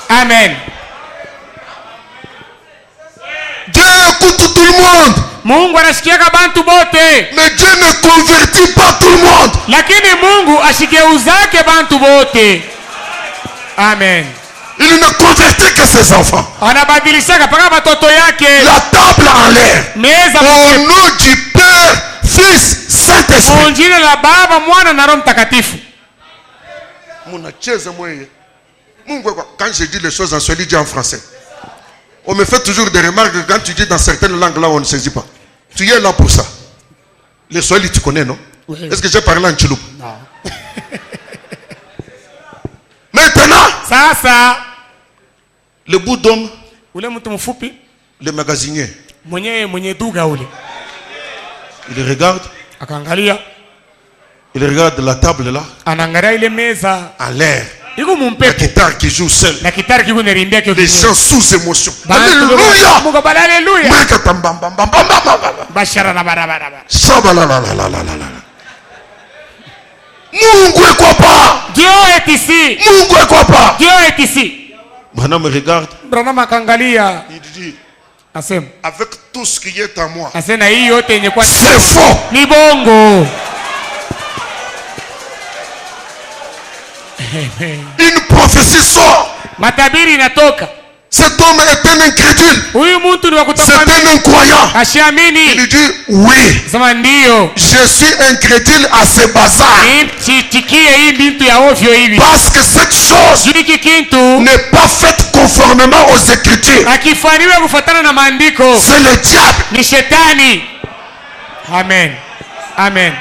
Amen. Dieu écoute tout le monde. Mungu anashikia kama bantu bote. Mais Dieu ne convertit pas tout le monde. Lakini Mungu ashigeuzake bantu bote. Amen. Il ne convertit que ses enfants. Anabadilishaka paka watoto yake. La table en l'air. Meza Au nom du Père, Fils, Saint-Esprit. kwa jina la Baba, Mwana na Roho Mtakatifu. Quand je dis les choses en swahili, je dis en français. On me fait toujours des remarques que quand tu dis dans certaines langues là, on ne saisit pas. Tu es là pour ça. Le swahili, tu connais, non? Oui. Est-ce que j'ai parlé en Tchiloup? Non. Maintenant, Sasa le bout d'homme, ule mtu mfupi le magasinier, mwenye duga ule il regarde la table là, anaangalia ile meza en l'air. iko La mumpepo guitare qui joue seule. na kitari kiko nerimbia kio Les gens sous émotion. Alléluia! Mungu bala haleluya. Makatambambambambambamba. Bashara na barabara. Shabalalalalalalalala. Mungu est quoi pas? Dieu est ici. Mungu est quoi pas? Dieu est ici. Branham me regarde. Branham akaangalia Il dit, asema avec tout ce qui est à moi, asema hii yote yenye kwa c'est faux. ni bongo. Une prophétie sort. Matabiri inatoka. Cet homme est un incrédule. Huyu mtu ni wa C'est kutoka un incroyant. ashiamini. Il dit, oui, Sema ndio. je suis incrédule à ce bazar. Tikie hii bintu ya ovyo hivi. Parce que cette chose Hiki kintu n'est pas faite conformément aux Écritures. akifaniwe kufuatana na maandiko C'est le diable. ni shetani. Amen. Amen.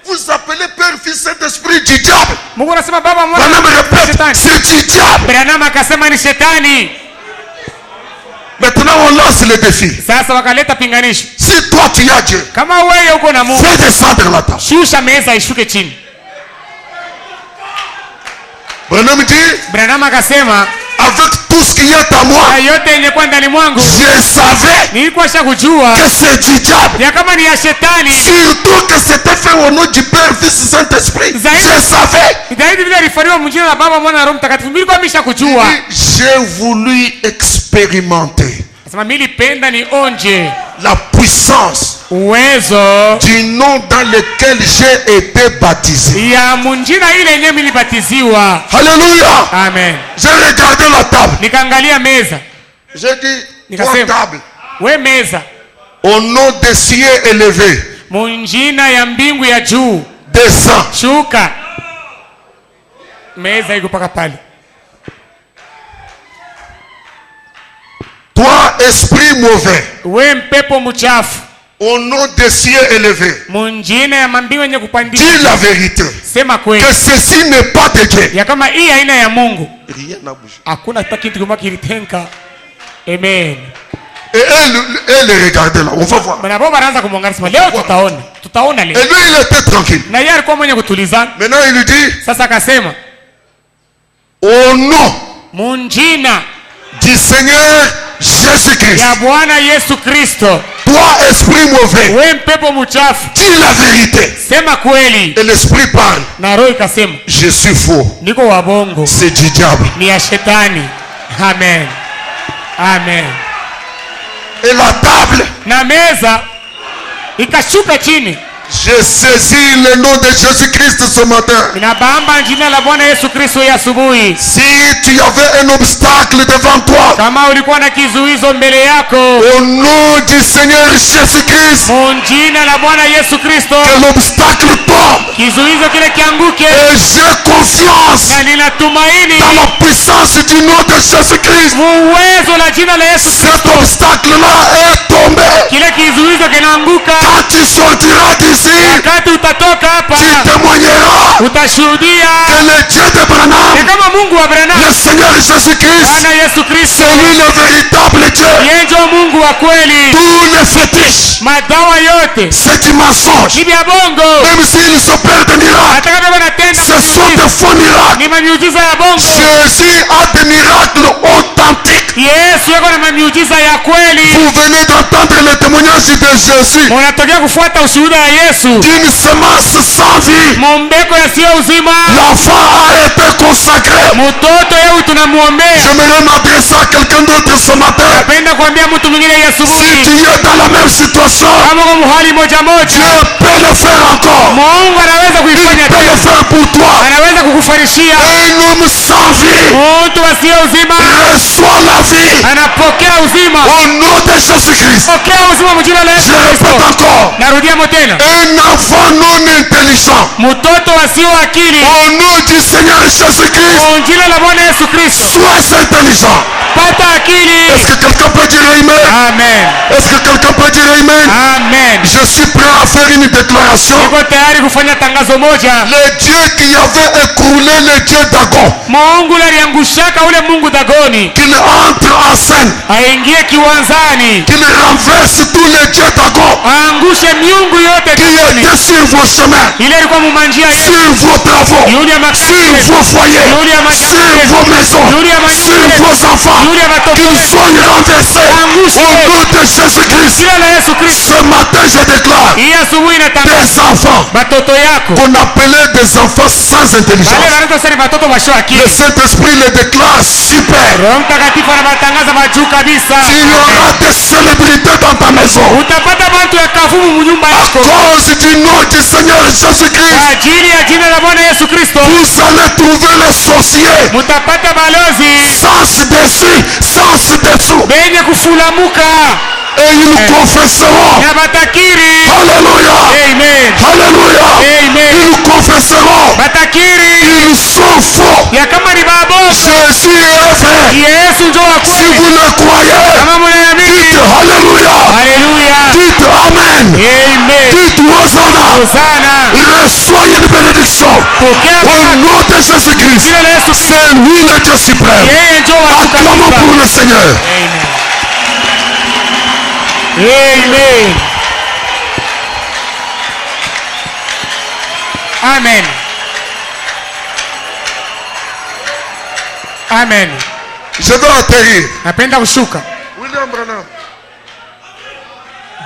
Vous appelez Père, Fils, Saint-Esprit du diable. Mungu anasema Baba, Mwana Branham na répète, shetani. c'est du diable. Branham akasema ni shetani. Maintenant, on lance le défi. Sasa wakaleta pinganisho. Si toi tu as Dieu, Kama wewe uko na Mungu, fais descendre la table. shusha meza ishuke chini. Branham dit, Branham akasema avec tout ce qui est à moi, na yote yenye kwa ndani mwangu je savais nilikuwa shakujua que c'est du diable. ya kama ni ya shetani. Surtout que c'était fait au nom du Père, Fils, Saint-Esprit. Je savais. Zaidi vile alifanywa mjina la Baba, Mwana na Roho Mtakatifu. Mimi nilikuwa nimeshakujua. J'ai voulu expérimenter Sema mimi nilipenda nionje la puissance uwezo du nom dans lequel j'ai été baptisé. ya munjina ile yenyewe nilibatiziwa. Alléluia. Amen. J'ai regardé la table. Nikaangalia meza. J'ai dit, toi Nikasema, table, we meza, au nom des cieux élevés, munjina ya mbingu ya juu, descends. shuka. Meza iko paka pale. Toi, esprit mauvais, We mpepo mchafu, au nom des cieux élevés, munjina ya mambingu yenye kupandisha, dis la vérité. sema kweli Que ceci n'est pas de Dieu. ya kama hii haina ya Mungu. Rien n'a bougé. Hakuna hata kitu kama kilitenka. Amen. Et elle regardait là. On va voir. Bana baba anaanza kumwangalia, sema leo tutaona Et leo. lui, il était tranquille. Na yeye alikuwa mwenye kutulizana. Maintenant, il lui dit, Sasa akasema, au nom munjina du Seigneur Jésus-Christ, ya Bwana Yesu Kristo, toi, esprit mauvais, we mpepo mchafu, dis la vérité. sema kweli. Et l'esprit parle. Na roho ikasema, Je suis faux. niko wa bongo, C'est du diable. ni ya shetani. Amen. Amen. Et la table, Na meza ikashuka chini. j'ai saisi le nom de Jésus-Christ ce matin. Inabamba jina la Bwana Yesu Kristo ya asubuhi. Si tu avais un obstacle devant toi, Kama ulikuwa na kizuizo mbele yako, au nom du Seigneur Jésus-Christ, munjina la Bwana Yesu Kristo, que l'obstacle tombe. kizuizo kile kianguke. Et j'ai confiance Na ninatumaini dans la puissance du nom de Jésus-Christ. uwezo la jina la Yesu Cet Kristo. obstacle-là est tombé. Kile kizuizo kinaanguka. Quand tu sortiras d'ici, Wakati utatoka hapa, tu témoigneras utashuhudia que le Dieu de ya Branham, kama Mungu wa Branham, le Seigneur Jésus-Christ, Bwana Yesu Kristo, c'est lui le véritable Dieu. yeye ndio Mungu wa kweli. Tous les fétiches, Madawa yote c'est du mensonge. ni vya bongo. Même s'ils s'opèrent des miracles, Hata kama wanatenda ce sont des faux miracles. ni mamiujiza ya bongo. Jésus a des miracles authentiques. Yesu yako na mamiujiza ya kweli. Vous venez d'entendre le témoignage de Jésus. Unatokea kufuata ushuhuda wa Yesu. D'une semence sans vie, Mombeko yasiyo uzima. l'enfant a été consacré. Mtoto yeye tunamuombea. J'aimerais m'adresser à quelqu'un d'autre ce matin. Napenda kuambia mtu mwingine ya Si asubuhi, tu es dans la même situation, kama kwa muhali moja moja, Dieu peut le faire encore. Mungu anaweza Il kuifanya peut le tena. faire pour toi. Anaweza kukufarishia. Un homme sans vie Mtu asiye uzima reçoit la vie anapokea uzima. au nom de Jésus-Christ. Pokea uzima kwa jina la Yesu Je répète Kristo. encore. Narudia tena. Un enfant non intelligent Mtoto asio akili, au nom du Seigneur Jésus-Christ, kwa jina la Bwana Yesu Kristo, sois intelligent. pata akili. Est-ce que quelqu'un peut dire Amen? Amen. Est-ce que quelqu'un peut dire Amen? Amen. Je suis prêt à faire une déclaration. Niko tayari kufanya tangazo moja. Le Dieu qui avait écroulé le Dieu Dagon, Mungu aliangushaka ule Mungu Dagoni, qu'il entre en scène, aingie kiwanzani, qu'il renverse tous les dieux Dagon aangushe miungu yote qui Dagoni. étaient sur vos chemins, Ile ilikuwa mumanjia yetu, sur vos travaux, yule ya sur makazi, vos foyers, yule ya sur majamii, vos maisons, yule ya sur manyumba, vos enfants, yule ya watoto qu'ils wetu. soient renversés au nom de Jésus-Christ. Jina la Yesu Kristo. Ce matin, je déclare Hii asubuhi natangaza des enfants batoto yako qu'on appelait des enfants sans wale intelligence. wanaitwa sasa ni batoto wasio Le akili. Saint-Esprit les déclare super. Roho Mtakatifu anabatangaza majuu kabisa. Il y aura des célébrités dans ta maison. Utapata bantu ya kavumu munyumba À yako cause du nom du Seigneur kwa Jésus-Christ, ajili ya jina la Bwana Yesu Kristo. vous allez trouver les sorciers. Mutapata balozi Sens dessus, sens dessous. benye kufulamuka Et ils confesseront. na batakiri. Alléluia. Amen. Alléluia. Amen. Ils confesseront. Batakiri Ils sont faux. ya kama ni babongo. Jésus est vrai. Yesu ndio wa Si kweli. vous le croyez, Kama mnaamini, dites Alléluia. haleluya. Dites Amen. Amen. Dites Hosanna. Hosana. Reçois une bénédiction. Pokea Au nom de Jésus-Christ. jina la Yesu Kristo. C'est lui le Dieu suprême. Yeye ndio wa Acclamons kabisa. pour le Seigneur. Amen. Amen. Amen. Amen. Je veux atterrir. napenda kushuka. William Branham.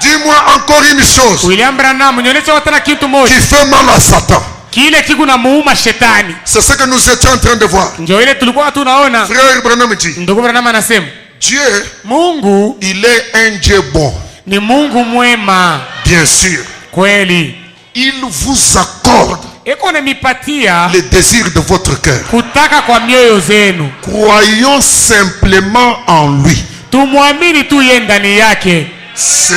Dis-moi encore une chose William Branham, nionyeshe tena kitu moja qui fait mal à Satan. kile kiku na muuma shetani. C'est ce que nous étions en train de voir. Ndio ile tulikuwa tunaona. Frère Branham dit, Ndugu Branham anasema Dieu, Mungu il est un Dieu bon. ni Mungu mwema Bien sûr. kweli. Il vous accorde Eko namipatia les désirs de votre cœur. kutaka kwa mioyo zenu. Croyons simplement en lui. Tumwamini tu yeye ndani yake. C'est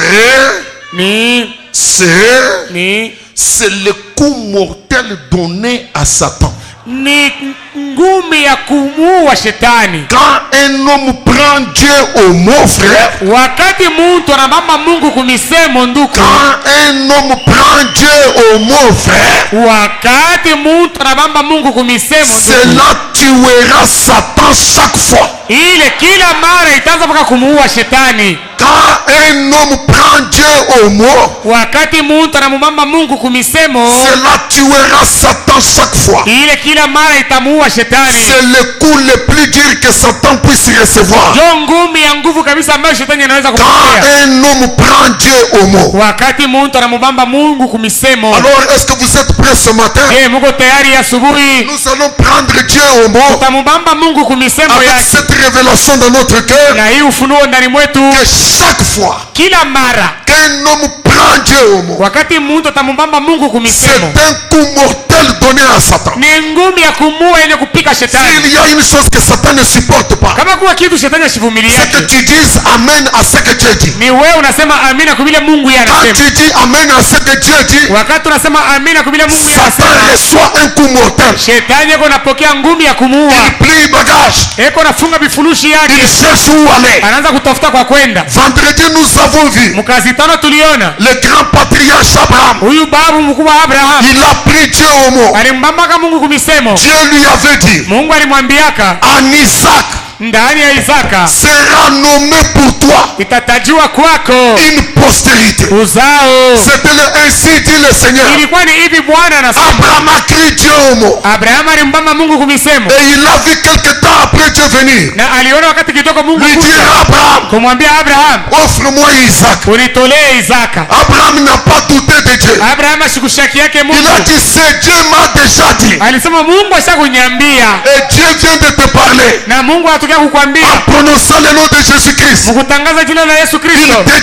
le coup mortel donné à Satan. Ni ngumi ya kumuua shetani. Quand un homme prend Dieu au mot, frère, Wakati mtu anabamba Mungu kumisemo nduku. quand un homme prend Dieu au mot, frère, Wakati mtu anabamba Mungu kumisemo nduku. cela tuera Satan chaque fois. Ile kila mara itaanza mpaka kumuua shetani. Quand un homme prend Dieu au mot, Wakati mtu anamubamba Mungu kumisemo, cela tuera Satan chaque fois. ile kila mara itamuua shetani. C'est le coup le plus dur que Satan puisse recevoir. Ndio ngumi ya nguvu kabisa ambayo shetani anaweza Quand kupokea. un homme prend Dieu au mot. Wakati mtu anamubamba Mungu kumisemo. Alors, est-ce que vous êtes prêts ce matin? Muko tayari asubuhi? Nous allons prendre Dieu au mot. Tutamubamba Mungu kumisemo Avec yake. cette révélation dans notre cœur, Na hii ufunuo ndani mwetu, que chaque fois kila mara qu'un homme prend Dieu au mot, wakati mtu atamubamba Mungu c'est kumisemo, un coup mortel donné à Satan. ni ngumi ya kumua yenye kupika shetani. S'il y a une chose que Satan ne supporte pas, Kama kuwa kitu shetani ashivumilia c'est que yake, tu dises Amen à ce que Dieu dit. ni wewe unasema amina kwa vile Mungu yeye Quand anasema. tu dis Amen à ce que Dieu dit, Wakati unasema amina kwa vile Mungu yeye Satan anasema, reçoit un coup mortel. shetani yako anapokea ngumi ya kumuua. Il plie bagage. Eko nafunga vifurushi Il yake, cherche où aller. anaanza kutafuta kwa kwenda. Vendredi, nous avons vu Mkazi tano tuliona le grand patriarche Abraham. huyu babu mkubwa Abraham Il a pris Dieu au mot. alimbambaka Mungu kumisemo. Dieu lui avait dit, Mungu alimwambiaka en Isaac ndani ya Isaka sera nommé pour toi itatajiwa kwako une postérité. uzao. C'était ainsi dit le Seigneur. Ilikuwa ni hivi Bwana anasema. Abraham a crié Dieu au mot. Abraham alimbamba Mungu kumisemo, Et il a vu quelque temps après Dieu venir. na aliona wakati kitoko Mungu Lui kuja dire, Abraham, kumwambia Abraham, offre-moi Isaac. unitolee Isaka. Abraham n'a pas douté de Dieu. Abraham ashikushaki yake Il a Mungu, dit, c'est Dieu m'a déjà dit. alisema Mungu ashakunyambia, Et Dieu vient de te parler. na Mungu anatokea kukwambia En prononçant le nom de Jésus-Christ. mkutangaza jina la Yesu Kristo. Il t'a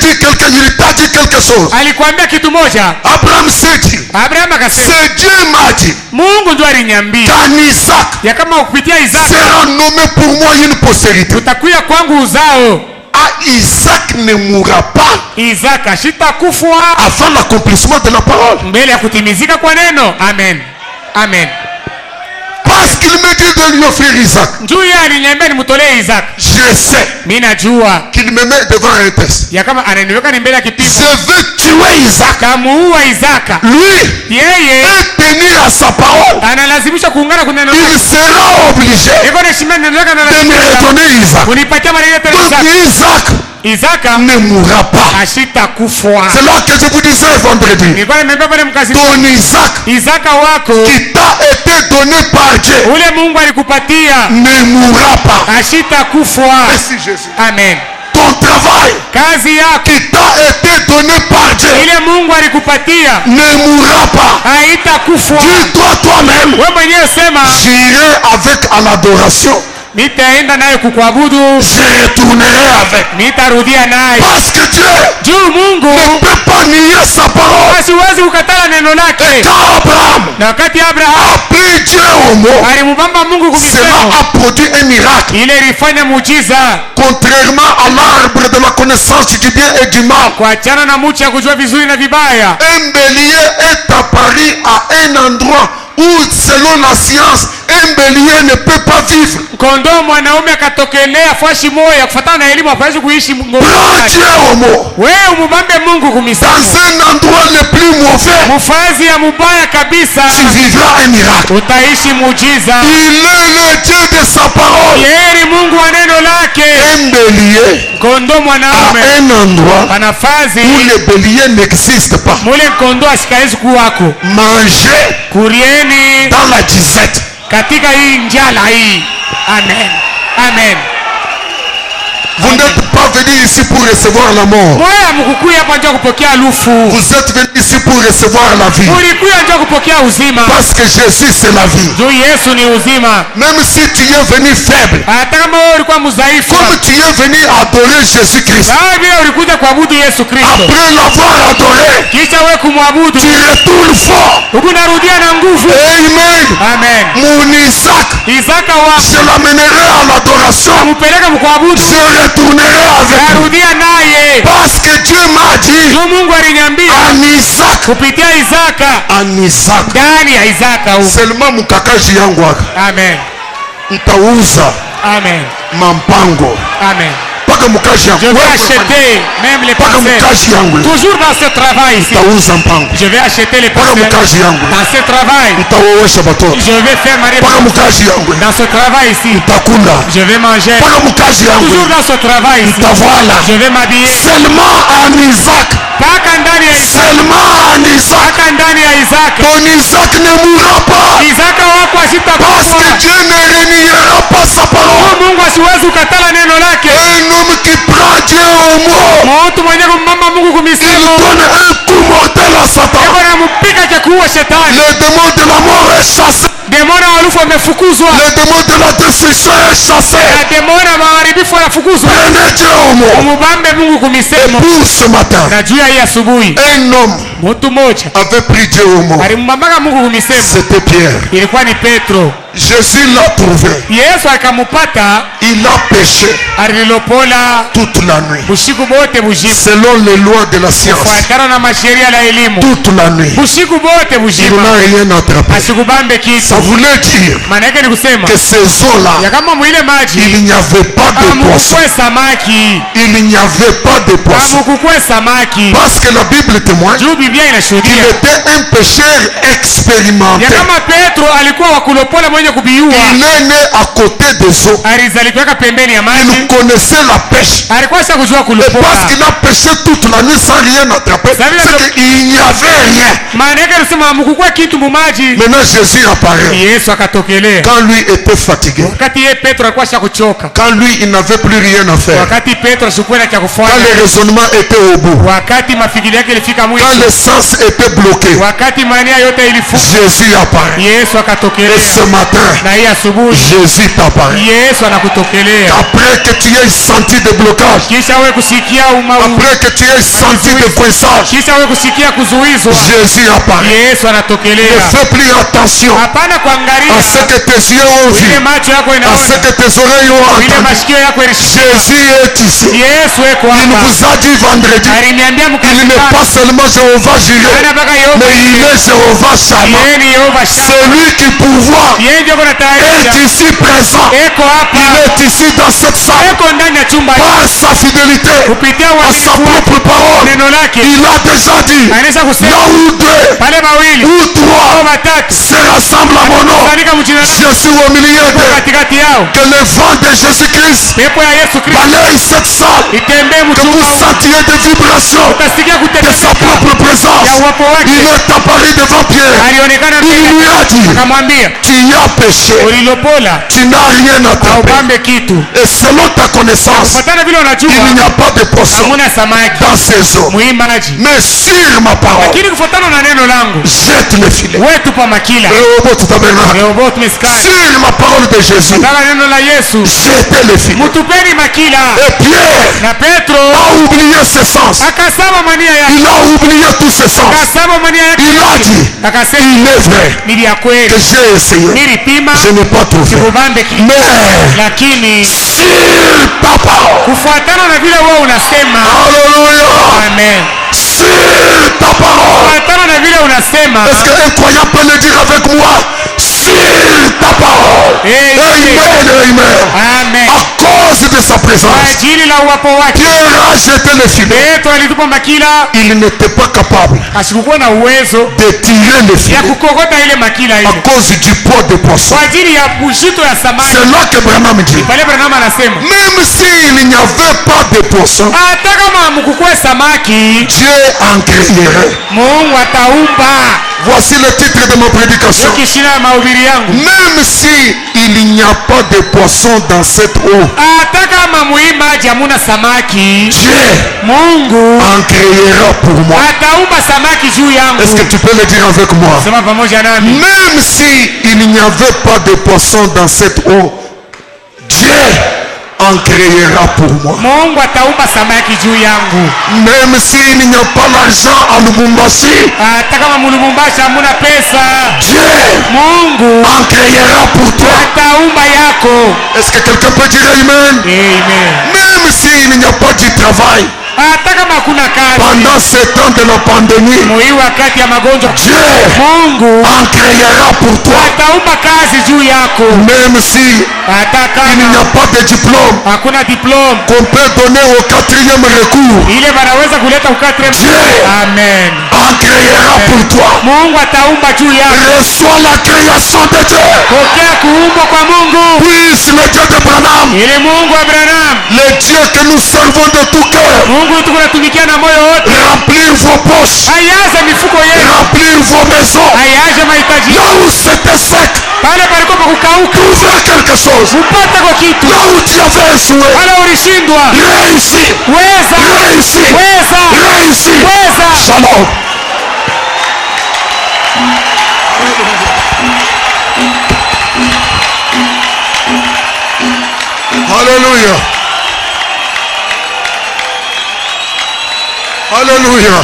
dit quelque chose. Alikwambia kitu moja. Abraham s'est dit, Abraham akasema c'est Dieu m'a dit Mungu ndio aliniambia qu'en Isaac ya kama kupitia Isaka sera nommé pour moi une postérité. utakuya kwangu uzao. Ah, Isaac ne mourra pas Isaka shitakufa avant l'accomplissement de la parole. mbele ya kutimizika kwa neno. Amen, amen. Parce qu'il me dit de lui offrir Isaac. Njoo yeye aliniambia nimtolee Isaka. Je sais Mimi najua qu'il me met devant un test. ya kama ananiweka ni mbele ya kipimo. Je veux tuer Isaac. Kamuua Isaka. Lui Yeye et tenir à sa parole. analazimisha kuungana kwa neno Il lake. sera obligé Iko na shimani neno lake de me analazimisha redonner Isaac. kunipatia mara yote Donc Isaka. Isaac Isaka ne mourra pas. ashitakufa. C'est là que je vous disais vendredi. Nilikuwa nimebeba pale mkazi. Ton Isaac Isaka wako qui t'a été donné par Dieu ule Mungu alikupatia ne mourra pas. ashitakufa. Merci Jésus. Amen. Ton travail Kazi yako qui t'a été donné par Dieu ile Mungu alikupatia ne mourra pas. haitakufa. Dis-toi toi-même, Wewe mwenyewe sema j'irai avec à l'adoration. nitaenda naye kukuabudu, Je retournerai avec. nitarudia naye. Parce que Dieu Juu Mungu ne peut pas nier sa parole. asiwezi kukatala neno lake. Quand Abraham Na wakati Abraham a pris Dieu au mot, alimubamba Mungu cela kumisemo, a produit un miracle. ile ilifanya muujiza. Contrairement à l'arbre de la connaissance du bien et du mal, Kuachana na mucha ya kujua vizuri na vibaya, un bélier est apparu à un endroit où, selon la science, un bélier ne peut pas vivre. kondoo mwanaume akatokelea fashi moya kufuatana na elimu hapawezi kuishi ngombe. Prends Dieu au mot. Wewe umubambe Mungu Dans kumisemo, un endroit le plus mauvais, mufazi ya mubaya kabisa, tu vivras un miracle. utaishi muujiza. Il est le Dieu de sa parole. Yeye ni Mungu wa neno lake. Un bélier Kondoo à mwanaume un endroit panafazi où le bélier n'existe pas. mule kondoo asikawezi kuwako. Manger Kurieni dans la disette. katika hii njala hii. Amen, amen. Vous n'êtes pas venu ici pour recevoir la mort. moyo mkukuya hapa ndio kupokea lufu. Vous êtes venu ici pour recevoir la vie. Ulikuya ndio kupokea uzima. Parce que Jésus c'est la vie. Juu Yesu ni uzima. Même si tu es venu faible, Hata kama wewe ulikuwa mdhaifu, comme tu es venu adorer Jésus-Christ, wewe bila ulikuja kuabudu Yesu Kristo. après l'avoir adoré, Kisha wewe kumwabudu, tu retournes fort. unarudia na nguvu. Amen. Amen. Mon Isaac, Isaka wako je l'amènerai à l'adoration. mpeleka mkuabudu, Je retournerai avec lui. narudia naye. Parce que Dieu m'a dit Juu Mungu aliniambia en Isaac, kupitia Isaka, en Isaac, ndani ya Isaka huko. seulement mukakaji yangu aka Amen. ntauza Amen. mampango Amen. mpaka mukaji Je yangu vais acheter même les mpaka parcelles. mukaji yangu Toujours dans ce travail ici. ntauza mpango Je vais acheter les mpaka parcelles. mukaji yangu Dans ce travail, ntawowesha batoto je vais faire marier. mpaka mukaji yangu Dans ce travail ici, ntakula je vais manger. mpaka mukaji yangu Toujours dans ce travail ici, ntavala. je vais m'habiller. Seulement en Isaac, Paka ndani ya Isaka. seulement en Isaac, Paka ndani ya Isaka. ton Isaac ne mourra pas. Isaka wako Parce asitakufa. que Dieu ne reniera pas sa parole. Mungu asiwezi kukatala neno lake. Un homme qui prend Dieu au mot, Mtu mwenye kummama Mungu il kumisemo. donne un coup mortel à Satan. Eko nampika cha kuua shetani. Le démon de la mort est chassé. Demona walufu wamefukuzwa. Le démon de la destruction est chassé. Na demona maharibifu wanafukuzwa. Prenez Dieu au mot. Mubambe Mungu Et kumisemo. pour ce matin, Na juu ya hii asubuhi, un homme mtu mmoja avait pris Dieu au mot. alimbambaka Mungu kumisemo. C'était Pierre. Ilikuwa ni Petro. Jésus l'a trouvé. Yesu akamupata, Il a péché alilopola toute la nuit. bushiku bote bujibu. Selon les lois de la science. Kufuatana na masheria la elimu. Toute la nuit. Bushiku bote Il bujibu. n'a rien attrapé. Asikubambe kitu. Ça voulait dire Maana yake ni kusema que ces eaux-là, ya kama mwile maji il n'y avait pas de poisson. amukukwe samaki, Il n'y avait pas de poisson. amukukwe samaki. Parce que la Bible témoigne Juu Biblia qu'il inashuhudia était un pécheur expérimenté. ya kama Petro alikuwa wakulopola mwenye kubiua. Il est né à côté des eaux. Alizalikweka pembeni ya Il maji, connaissait la pêche. alikuwa sha kujua Et kulopola. parce qu'il a pêché toute la nuit sans rien attraper, c'est qu'il n'y avait rien. Maana yake alisema amukukwe kitu mumaji. Maintenant Jésus apparaît. Yesu akatokelea. Quand lui était fatigué, Wakati ye Petro alikuwa sha kuchoka, quand lui il n'avait plus rien à faire, wakati Petro asikuwa na cha quand kufanya, les raisonnements étaient au bout, wakati mafikiri yake ilifika quand mwisho, les sens étaient bloqués, wakati mania yote ilifunga, Jésus apparaît. Yesu Et akatokelea. ce matin, Na hii asubuhi Jésus t'apparaît. Yesu anakutokelea. Après que tu aies senti des blocages, Kisha wewe kusikia après que tu aies senti des coinçages, kisha wewe kusikia kuzuizwa, Jésus apparaît. Yesu Ne anatokelea. fais plus attention Hapana kuangalia à ce que tes yeux ont vu, ile macho yako à ce inaona, que tes oreilles ont ile entendu. masikio yako ilisikia. Jésus est ici. Yesu eko Il hapa. vous a dit vendredi, Aliniambia il n'est pas seulement Jéhovah Jireh, ana mpaka Yehova, mais il est Jéhovah Shammah. yeye ni Yehova Shama. Celui qui pourvoit Yeye ndio kuna est taarifa. ici présent. Eko hapa. Il est ici dans cette salle. Eko ndani ya chumba hiki. Par sa fidélité Kupitia à sa uaminifu wake, propre parole, neno lake il a déjà dit, anaweza là kusema où deux pale mawili ou au trois matatu se rassemblent à mon nom, kusanyika mjina langu, je suis au milieu d'eux. katikati yao. Que le vent de Jésus-Christ Pepo ya Yesu Kristo balaye cette salle. itembee Que vous mchumba huu. sentiez des vibrations Utasikia de sa kutetemeka propre présence. ya uwapo wake. Il est apparu devant Pierre. Alionekana Il lui mbele, a dit, akamwambia tu as péché, ulilopola tu n'as rien attrapé. haubambe kitu. Et selon ta connaissance, Kufuatana vile il unajua n'y a pas de poisson hamuna samaki dans ces eaux. muhii maji, Mais sur ma parole, lakini kufuatana na neno langu jette le filet. wewe tupa makila. Rehoboth tabernacle. Rehoboth meskani. Sur ma parole de Jésus, Kufuatana na neno la Yesu jetez le filet. mutupeni makila. Et Pierre Na Petro a oublié ses sens. akasaba mania yake, Il a oublié tous ses sens. akasaba mania yake, Il a dit, akasema il est vrai nili ya que kweli, j'ai essayé, nilipima je n'ai pas trouvé. sikubambe kitu, Mais lakini sur ta parole, kufuatana na vile wewe unasema. alléluia, Amen. sur ta parole. Kufuatana na vile unasema. Est-ce qu'un croyant peut le dire avec moi? Sur ta parole. Amen. Amen, amen. Amen. À cause de sa Kwa présence, ajili la uwapo wake Pierre a jeté le filet. Petro alitupa makila, Il n'était pas capable asikukuwa na uwezo de tirer le ya filet kukokota ile makila à ile cause du poids des poissons. kwa ajili ya uzito ya samaki. C'est là que Branham dit, Pale Branham anasema même s'il n'y avait pas de poissons, hata kama mkukue samaki, Dieu en créerait. Mungu ataumba. Voici le titre de ma prédication. Même si il n'y a pas de poisson dans cette eau, Dieu en créera pour moi. Est-ce que tu peux le dire avec moi? Même si il n'y avait pas de poisson dans cette eau, Dieu en créera pour moi. Même s'il n'y a pas l'argent à Lubumbashi, Dieu en créera pour toi. Est-ce que quelqu'un peut dire Amen? Même s'il n'y a pas du travail pendant ce temps de la pandémie, Dieu en créera pour toi. Même si il n'y a pas de diplôme qu'on peut donner au 4e recours, Dieu en créera pour toi. Reçois la création de Dieu. Puisse le Dieu de Branham, le Dieu que nous servons de tout cœur, remplir vos poches, remplir vos maisons. Là où c'était sec, trouver quelque chose. Là où tu avais échoué, réussi, réussi, réussi. Shalom. Alléluia. Alléluia.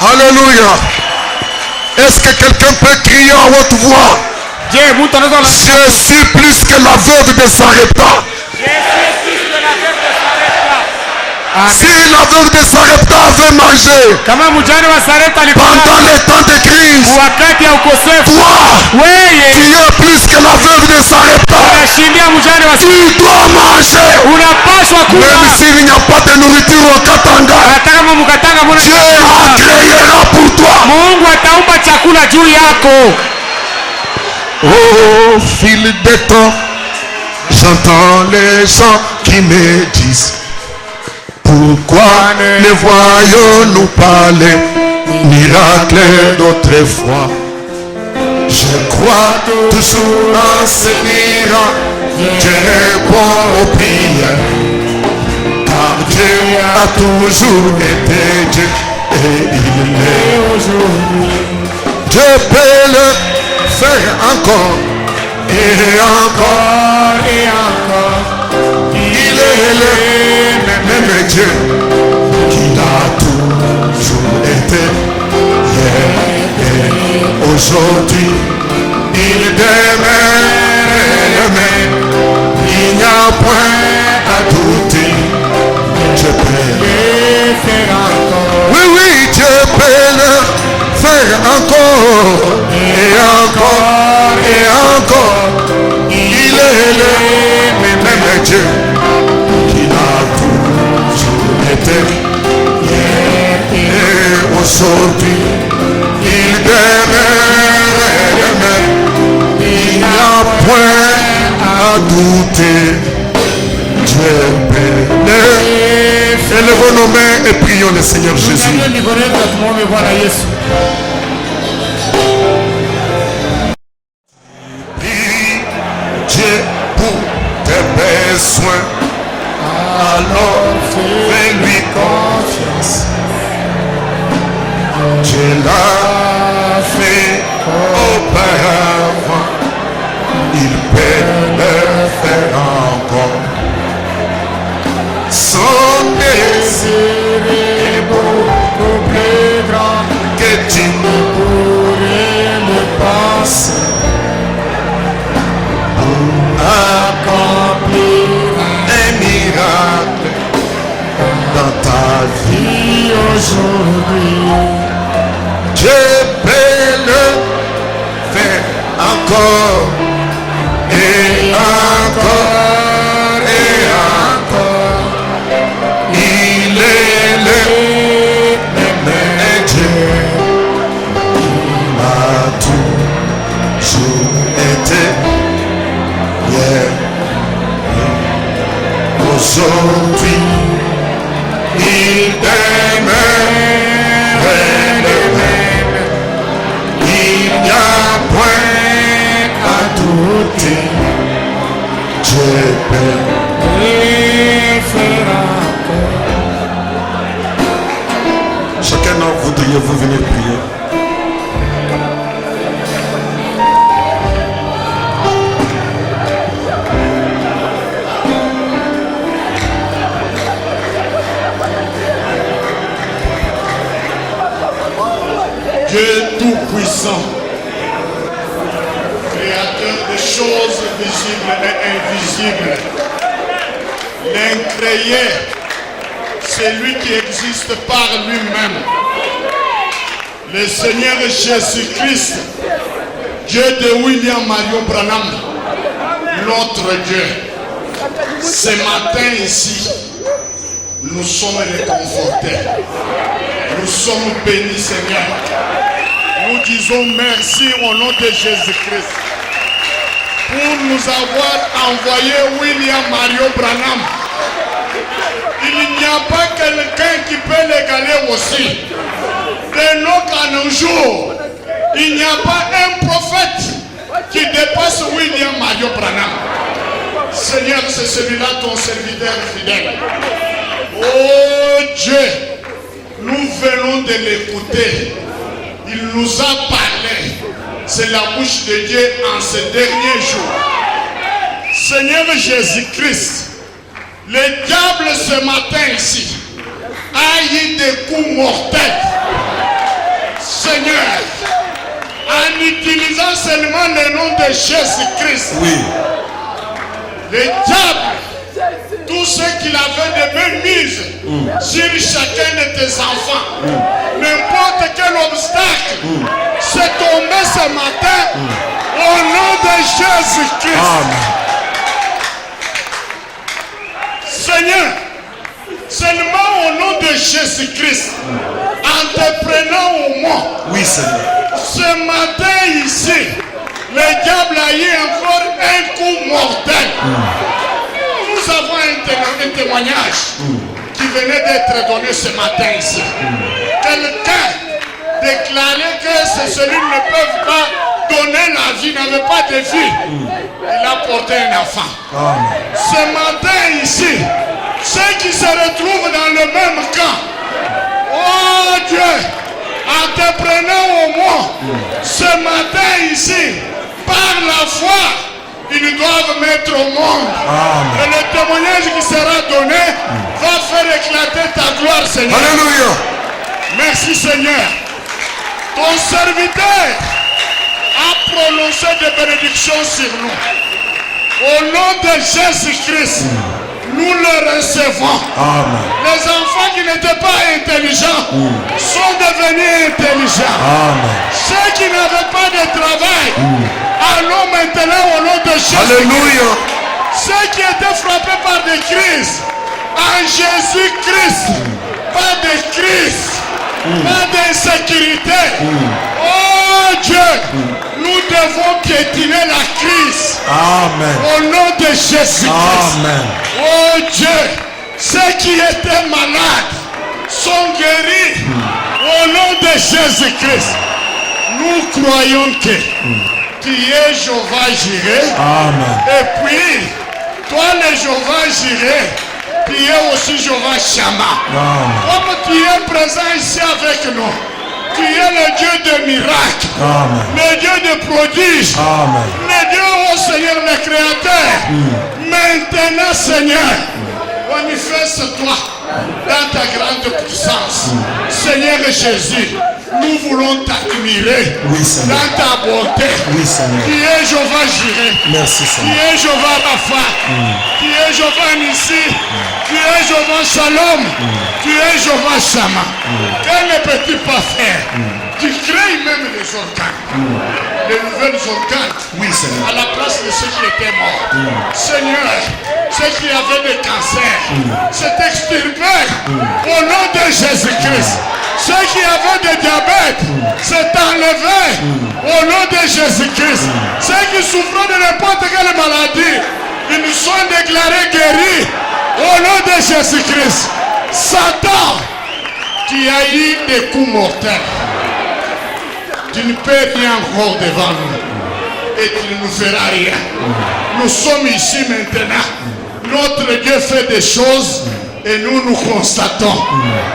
Alléluia. Est-ce que quelqu'un peut crier à haute voix? Je suis plus que la veuve de Sarepta. Si la veuve de Sarepta avait mangé pendant les temps de crise, toi, tu es plus que la veuve de Sarepta. Tu dois manger. Même s'il n'y a pas de nourriture au Katanga, Dieu en créera pour toi. Au fil des temps, j'entends les gens qui me disent: pourquoi ne voyons-nous pas les miracles d'autrefois? Je crois toujours en ces miracles. Dieu répond aux prières, car Dieu a toujours été Dieu et il est aujourd'hui. Dieu peut le faire encore et encore et encore. Il est le même Dieu qui a toujours été hier et aujourd'hui. Il demeure le même. Il n'y a point à douter. Dieu peut le faire encore. Oui, oui, Dieu peut le faire encore et encore et encore. Il est le même Dieu qui a toujours été hier et aujourd'hui. Il demeure le même. Il n'y a point à douter. Dieu peut le. Élevons nos mains et prions le Seigneur Jésus. Dieu pour tes besoins, alors fais-lui confiance. Dieu l'a fait auparavant, il peut le faire encore. Son désir est beaucoup plus grand que tu ne pourrais le penser. Accomplir un miracle dans ta vie aujourd'hui. Dieu peut le faire encore et encore et encore. Il est le même Dieu. Il a toujours été hier, aujourd'hui. Il demeure le même. côté. Dieu peut et fera encore. Chacun d'entre vous, voudriez-vous venir prier? Dieu Tout-Puissant, Créateur des choses visibles et invisibles, l'incréé, celui qui existe par lui-même, le Seigneur Jésus-Christ, Dieu de William Marion Branham, notre Dieu. Ce matin ici, nous sommes réconfortés. Nous sommes bénis, Seigneur. Nous disons merci au nom de Jésus-Christ pour nous avoir envoyé William Marion Branham. Il n'y a pas quelqu'un qui peut l'égaler aussi. De nos qu'à nos jours, il n'y a pas un prophète qui dépasse William Marion Branham. Seigneur, c'est celui-là ton serviteur fidèle. Oh Dieu, nous venons de l'écouter. Il nous a parlé. C'est la bouche de Dieu en ces derniers jours. Seigneur Jésus-Christ, le diable ce matin ici a eu des coups mortels. Seigneur, en utilisant seulement le nom de Jésus-Christ, Oui. le diable, tout ce qu'il avait de bonne mise sur chacun de tes enfants, n'importe quel obstacle, c'est tombé ce matin au nom de Jésus-Christ. Amen. Seigneur, seulement au nom de Jésus-Christ, en te prenant au mot, Oui, Seigneur. ce matin ici, le diable a eu encore un coup mortel. Nous avons un témoignage qui venait d'être donné ce matin ici. Quelqu'un déclarait que ces cellules ne peuvent pas donner la vie, n'avait pas de vie. Il a porté un enfant. Amen. Ce matin ici, ceux qui se retrouvent dans le même camp, oh Dieu, en te prenant au mot, ce matin ici, par la foi, ils doivent mettre au monde. Amen. Et le témoignage qui sera donné va faire éclater ta gloire, Seigneur. Alléluia. Merci, Seigneur. Ton serviteur a prononcé des bénédictions sur nous. Au nom de Jésus-Christ, nous le recevons. Amen. Les enfants qui n'étaient pas intelligents sont devenus intelligents. Amen. Ceux qui n'avaient pas de travail, allons maintenant au nom de Jésus. Alléluia. Ceux qui étaient frappés par des crises, en Jésus-Christ, pas de crise, pas d'insécurité. Oh Dieu, nous devons piétiner la crise. Amen. Au nom de Jésus-Christ. Amen. Oh Dieu, ceux qui étaient malades sont guéris. Au nom de Jésus-Christ. Nous croyons que tu es Jéhovah Jireh. Amen. Et puis, toi le Jéhovah Jireh, tu es aussi Jéhovah Shammah. Amen. Comme tu es présent ici avec nous, tu es le Dieu de miracles, Amen. le Dieu de prodiges, Amen. le Dieu, oh Seigneur, le Créateur. Maintenant, Seigneur, manifeste-toi dans ta grande puissance. Seigneur Jésus, nous voulons t'admirer Oui, Seigneur. dans ta bonté. Oui, Seigneur. Tu es Jéhovah Jireh. Merci, Tu Seigneur. es Jéhovah Rapha. Tu es Jéhovah Nissi. Tu es Jéhovah Shalom. Tu es Jéhovah Shammah. Que ne peux-tu pas faire? Tu crées même les organes. Les nouvelles organes. Oui, Seigneur. À la place de ceux qui étaient morts. Seigneur, ceux qui avaient des cancers, c'est extirpé au nom de Jésus-Christ. Ceux qui avaient des diabète, c'est enlevé au nom de Jésus-Christ. Ceux qui souffraient de n'importe quelle maladie, ils sont déclarés guéris au nom de Jésus-Christ. Satan, tu as eu des coups mortels. Tu ne peux rien encore devant nous. et tu ne nous feras rien. Nous sommes ici maintenant. Notre Dieu fait des choses et nous constatons.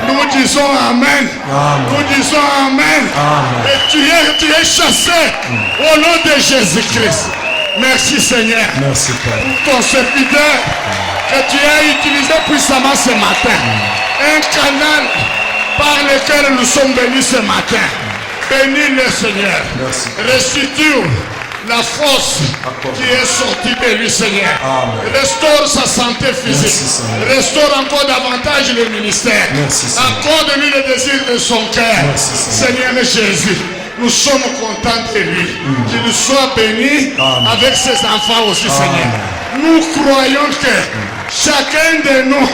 Nous disons Amen. Nous disons Amen. Et tu es chassé au nom de Jésus-Christ. Merci Seigneur. Merci Père. Pour ton serviteur que tu as utilisé puissamment ce matin. Un canal par lequel nous sommes venus ce matin. Bénis le Seigneur. Merci. Restitue la force qui est sortie de lui, Seigneur. Amen. Restaure sa santé physique. Merci, Restaure encore davantage le ministère. Merci, Seigneur. Accorde-lui le désir de son cœur. Merci, Seigneur. Seigneur Jésus, nous sommes contents de lui. Qu'il soit béni avec ses enfants aussi, Seigneur. Nous croyons que chacun de nous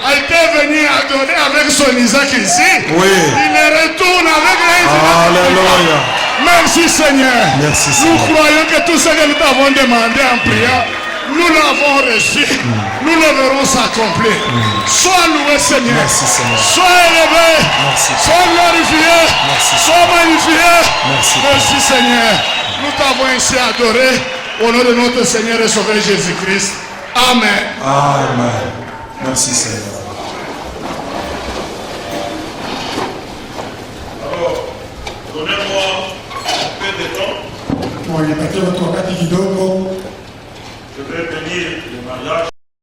a été venu adorer avec son Isaac ici. Oui. Il retourne avec un Alléluia. Merci Seigneur. Merci, Nous Seigneur. croyons que tout ce que nous t'avons demandé en prière, nous l'avons reçu. Nous le verrons s'accomplir. Sois loué Seigneur. Merci, Seigneur. Sois élevé. Merci. Sois glorifié. Merci. Sois magnifié. Merci. Merci Seigneur. Nous t'avons ainsi adoré au nom de notre Seigneur et Sauveur Jésus-Christ. Amen. Amen. Merci Seigneur. Alors, donnez-moi un peu de temps. Wanipatia watu wakati kidogo. Je vais bénir le mariage.